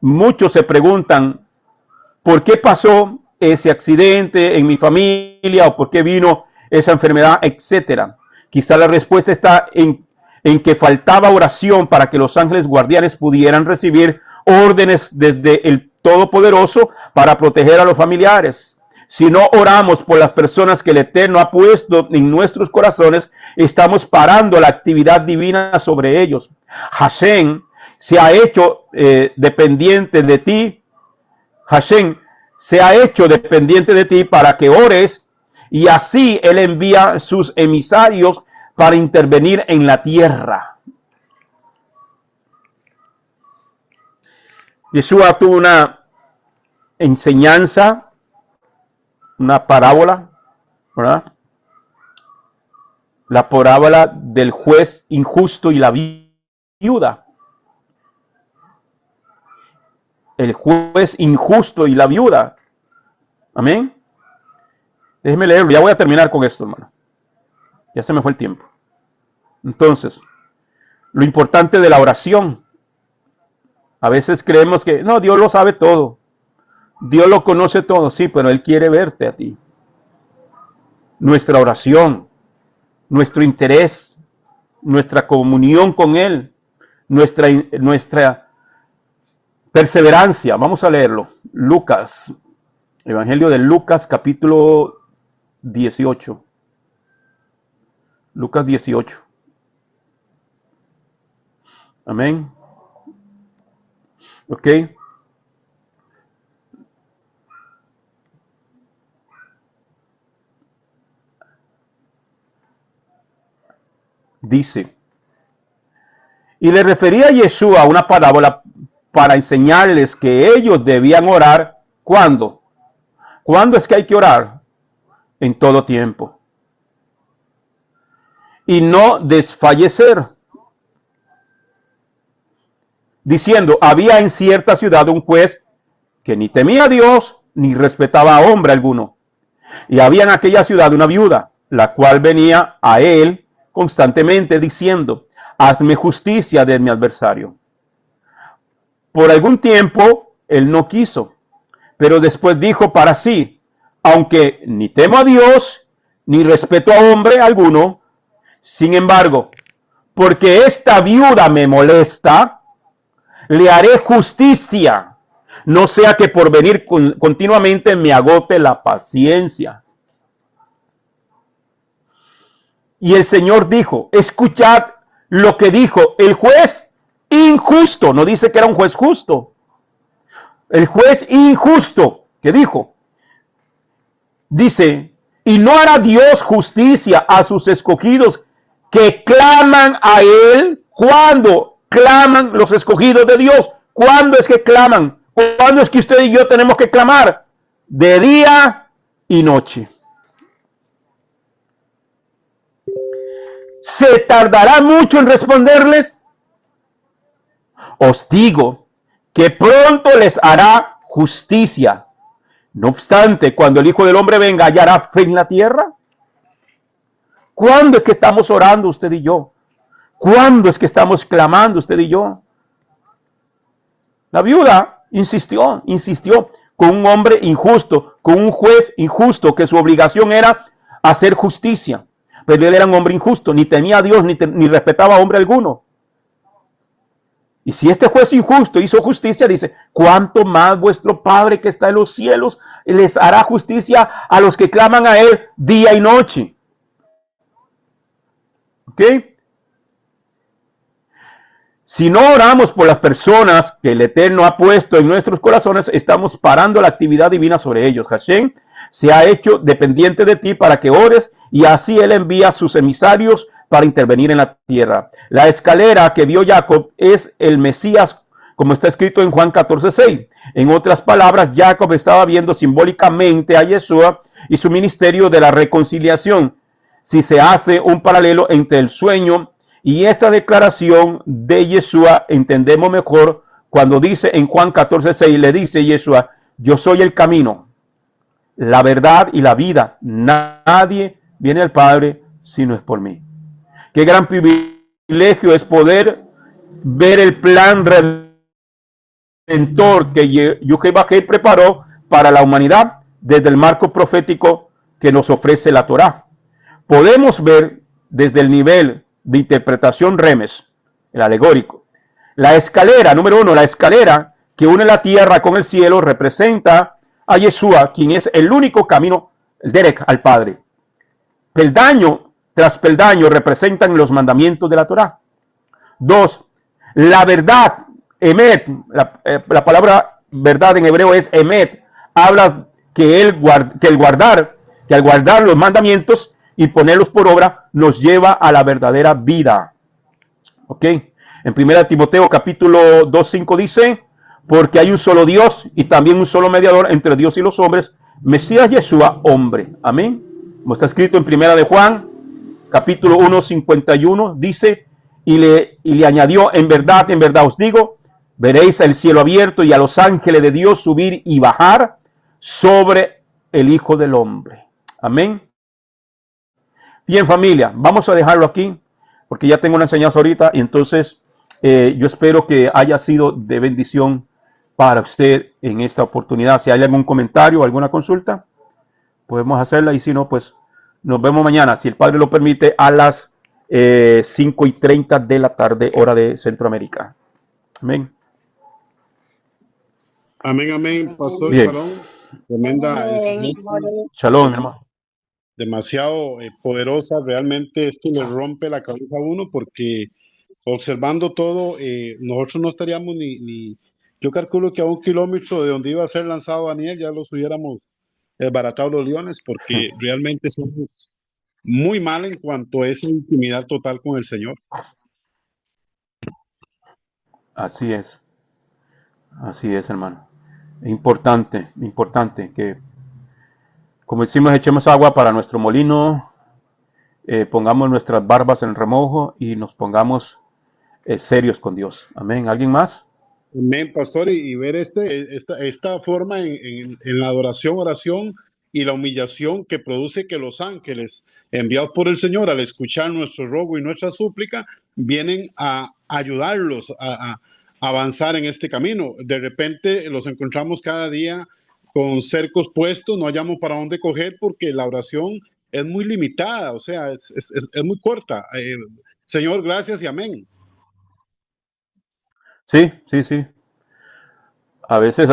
Muchos se preguntan, ¿por qué pasó ese accidente en mi familia? ¿O por qué vino esa enfermedad? Etcétera. Quizá la respuesta está en que faltaba oración para que los ángeles guardianes pudieran recibir órdenes desde el Todopoderoso para proteger a los familiares. Si no oramos por las personas que el Eterno ha puesto en nuestros corazones, estamos parando la actividad divina sobre ellos. Hashem se ha hecho dependiente de ti. Hashem se ha hecho dependiente de ti para que ores, y así Él envía sus emisarios para intervenir en la tierra. Yeshua tuvo una enseñanza, una parábola, ¿verdad? La parábola del juez injusto y la viuda. El juez injusto y la viuda. Amén. Déjeme leerlo, ya voy a terminar con esto, hermano. Ya se me fue el tiempo. Entonces, lo importante de la oración. A veces creemos que, no, Dios lo sabe todo. Dios lo conoce todo, sí, pero Él quiere verte a ti. Nuestra oración, nuestro interés, nuestra comunión con Él, nuestra perseverancia. Vamos a leerlo. Lucas, Evangelio de Lucas, capítulo 18. Lucas 18. Amén. ¿Ok? Dice, y le refería a Yeshua una parábola para enseñarles que ellos debían orar. ¿Cuándo? ¿Cuándo es que hay que orar? En todo tiempo. y no desfallecer. Diciendo, había en cierta ciudad un juez que ni temía a Dios ni respetaba a hombre alguno. Y había en aquella ciudad una viuda, la cual venía a él constantemente diciendo, hazme justicia de mi adversario. Por algún tiempo él no quiso, pero después dijo para sí, aunque ni temo a Dios ni respeto a hombre alguno, sin embargo, porque esta viuda me molesta, le haré justicia, no sea que por venir continuamente me agote la paciencia. Y el Señor dijo, escuchad lo que dijo el juez injusto, no dice que era un juez justo, el juez injusto que dijo, dice, y no hará Dios justicia a sus escogidos que claman a él. ¿Cuándo claman los escogidos de Dios? ¿Cuándo es que claman? ¿Cuándo es que usted y yo tenemos que clamar? De día y noche. ¿Se tardará mucho en responderles? Os digo que pronto les hará justicia. No obstante, cuando el Hijo del Hombre venga, ¿hallará fe en la tierra? ¿Cuándo es que estamos orando usted y yo? ¿Cuándo es que estamos clamando usted y yo? La viuda insistió con un hombre injusto, con un juez injusto, que su obligación era hacer justicia. Pero él era un hombre injusto, ni temía a Dios, ni respetaba a hombre alguno. Y si este juez injusto hizo justicia, dice, ¿cuánto más vuestro Padre que está en los cielos les hará justicia a los que claman a él día y noche? ¿Ok? Si no oramos por las personas que el Eterno ha puesto en nuestros corazones, estamos parando la actividad divina sobre ellos. Hashem se ha hecho dependiente de ti para que ores, y así él envía sus emisarios para intervenir en la tierra. La escalera que vio Jacob es el Mesías, como está escrito en Juan 14:6. En otras palabras, Jacob estaba viendo simbólicamente a Yeshua y su ministerio de la reconciliación. Si se hace un paralelo entre el sueño y esta declaración de Yeshua, entendemos mejor cuando dice en Juan 14:6, le dice Yeshua, yo soy el camino, la verdad y la vida. Nadie viene al Padre si no es por mí. Qué gran privilegio es poder ver el plan redentor que Yahweh preparó para la humanidad desde el marco profético que nos ofrece la Torá. Podemos ver desde el nivel de interpretación remes, el alegórico. La escalera, número uno, la escalera que une la tierra con el cielo representa a Yeshua, quien es el único camino, el derek, al Padre. Peldaño tras peldaño representan los mandamientos de la Torá. Dos, la verdad, emet, la palabra verdad en hebreo es emet, habla que al guardar los mandamientos y ponerlos por obra, nos lleva a la verdadera vida. ¿Ok? En 1 Timoteo capítulo 2:5 dice, porque hay un solo Dios y también un solo mediador entre Dios y los hombres, Mesías Yeshua, hombre. Amén. Como está escrito en 1 de Juan, capítulo 1:51, dice, y le añadió, en verdad os digo, veréis el cielo abierto y a los ángeles de Dios subir y bajar sobre el Hijo del Hombre. Amén. Bien, familia, vamos a dejarlo aquí, porque ya tengo una enseñanza ahorita, y entonces yo espero que haya sido de bendición para usted en esta oportunidad. Si hay algún comentario o alguna consulta, podemos hacerla, y si no, pues nos vemos mañana, si el Padre lo permite, a las 5:30 de la tarde, hora de Centroamérica. Amén. Amén, amén, Pastor. Bien. Shalom. Tremenda enseñanza. Shalom, hermano. Demasiado poderosa. Realmente esto le rompe la cabeza a uno, porque observando todo, nosotros no estaríamos yo calculo que a 1 kilómetro de donde iba a ser lanzado Daniel ya los hubiéramos desbaratado los leones, porque realmente somos muy mal en cuanto a esa intimidad total con el Señor. Así es, hermano. Es importante que, como decimos, echemos agua para nuestro molino, pongamos nuestras barbas en remojo y nos pongamos serios con Dios. Amén. ¿Alguien más? Amén, pastor, y ver esta forma en la oración y la humillación que produce que los ángeles enviados por el Señor al escuchar nuestro rogo y nuestra súplica vienen a ayudarlos a avanzar en este camino. De repente los encontramos cada día con cercos puestos, no hallamos para dónde coger porque la oración es muy limitada, o sea, es muy corta. Señor, gracias y amén. Sí, sí, sí. A veces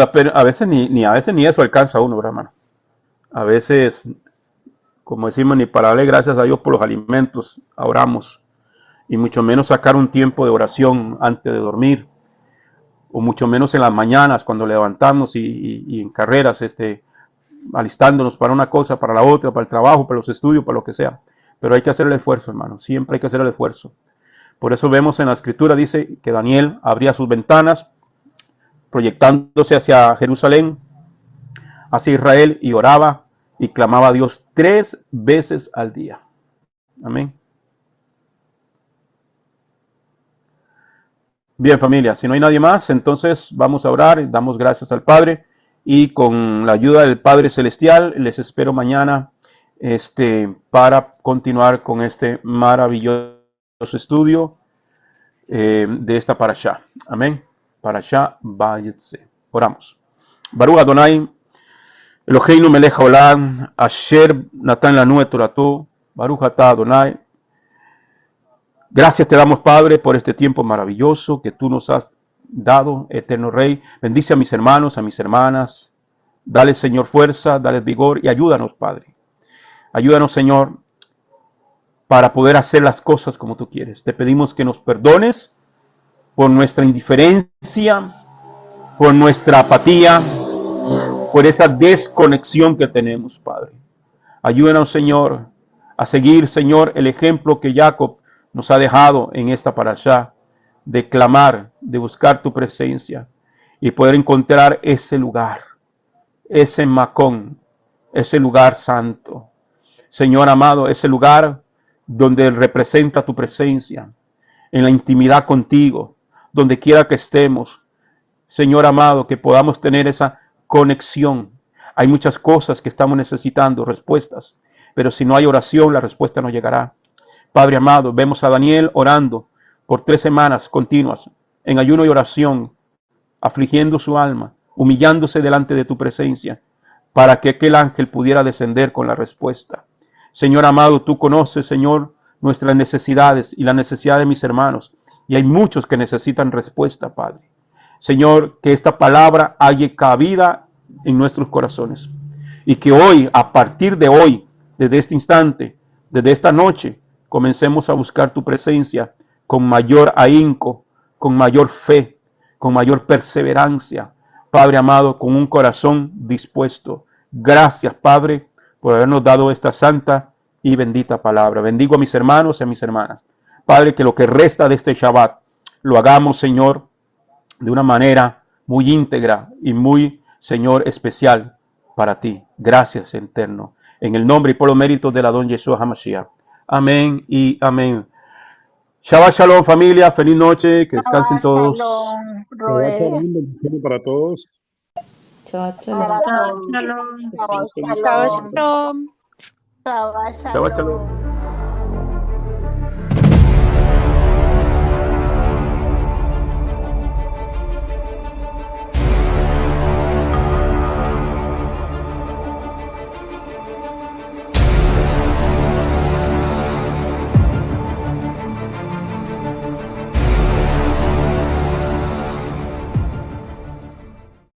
ni eso alcanza uno, ¿verdad, hermano? A veces, como decimos, ni para darle gracias a Dios por los alimentos, oramos. Y mucho menos sacar un tiempo de oración antes de dormir. O mucho menos en las mañanas cuando levantamos y en carreras, alistándonos para una cosa, para la otra, para el trabajo, para los estudios, para lo que sea. Pero hay que hacer el esfuerzo, hermano. Siempre hay que hacer el esfuerzo. Por eso vemos en la escritura, dice que Daniel abría sus ventanas, proyectándose hacia Jerusalén, hacia Israel, y oraba y clamaba a Dios 3 veces al día. Amén. Bien, familia, si no hay nadie más, entonces vamos a orar, damos gracias al Padre y con la ayuda del Padre Celestial les espero mañana para continuar con este maravilloso estudio de esta parashá. Amén. Parashá Vayetse. Oramos. Baruch Adonai, Eloheinu melech haolam, asher natan lanu et torato, Baruch atah Adonai. Gracias te damos, Padre, por este tiempo maravilloso que tú nos has dado, eterno Rey. Bendice a mis hermanos, a mis hermanas. Dale, Señor, fuerza, dale vigor y ayúdanos, Padre. Ayúdanos, Señor, para poder hacer las cosas como tú quieres. Te pedimos que nos perdones por nuestra indiferencia, por nuestra apatía, por esa desconexión que tenemos, Padre. Ayúdanos, Señor, a seguir, Señor, el ejemplo que Jacob nos ha dejado en esta parashá, de clamar, de buscar tu presencia y poder encontrar ese lugar, ese Macón, ese lugar santo. Señor amado, ese lugar donde representa tu presencia, en la intimidad contigo, donde quiera que estemos. Señor amado, que podamos tener esa conexión. Hay muchas cosas que estamos necesitando, respuestas, pero si no hay oración, la respuesta no llegará. Padre amado, vemos a Daniel orando por 3 semanas continuas, en ayuno y oración, afligiendo su alma, humillándose delante de tu presencia, para que aquel ángel pudiera descender con la respuesta. Señor amado, tú conoces, Señor, nuestras necesidades y la necesidad de mis hermanos, y hay muchos que necesitan respuesta, Padre. Señor, que esta palabra haya cabida en nuestros corazones, y que hoy, a partir de hoy, desde este instante, desde esta noche, comencemos a buscar tu presencia con mayor ahínco, con mayor fe, con mayor perseverancia. Padre amado, con un corazón dispuesto. Gracias, Padre, por habernos dado esta santa y bendita palabra. Bendigo a mis hermanos y a mis hermanas. Padre, que lo que resta de este Shabbat lo hagamos, Señor, de una manera muy íntegra y muy, Señor, especial para ti. Gracias, eterno. En el nombre y por los méritos de la don Yeshua HaMashiach. Amén y amén. Shabbat Shalom, familia. Feliz noche. Que descansen todos. Shalom, Shabbat Roe. shalom, bendiciones para todos. Shabbat Shabbat shalom. shalom. Shabbat Shabbat shalom. shalom. Shabbat Shabbat Shalom. shalom.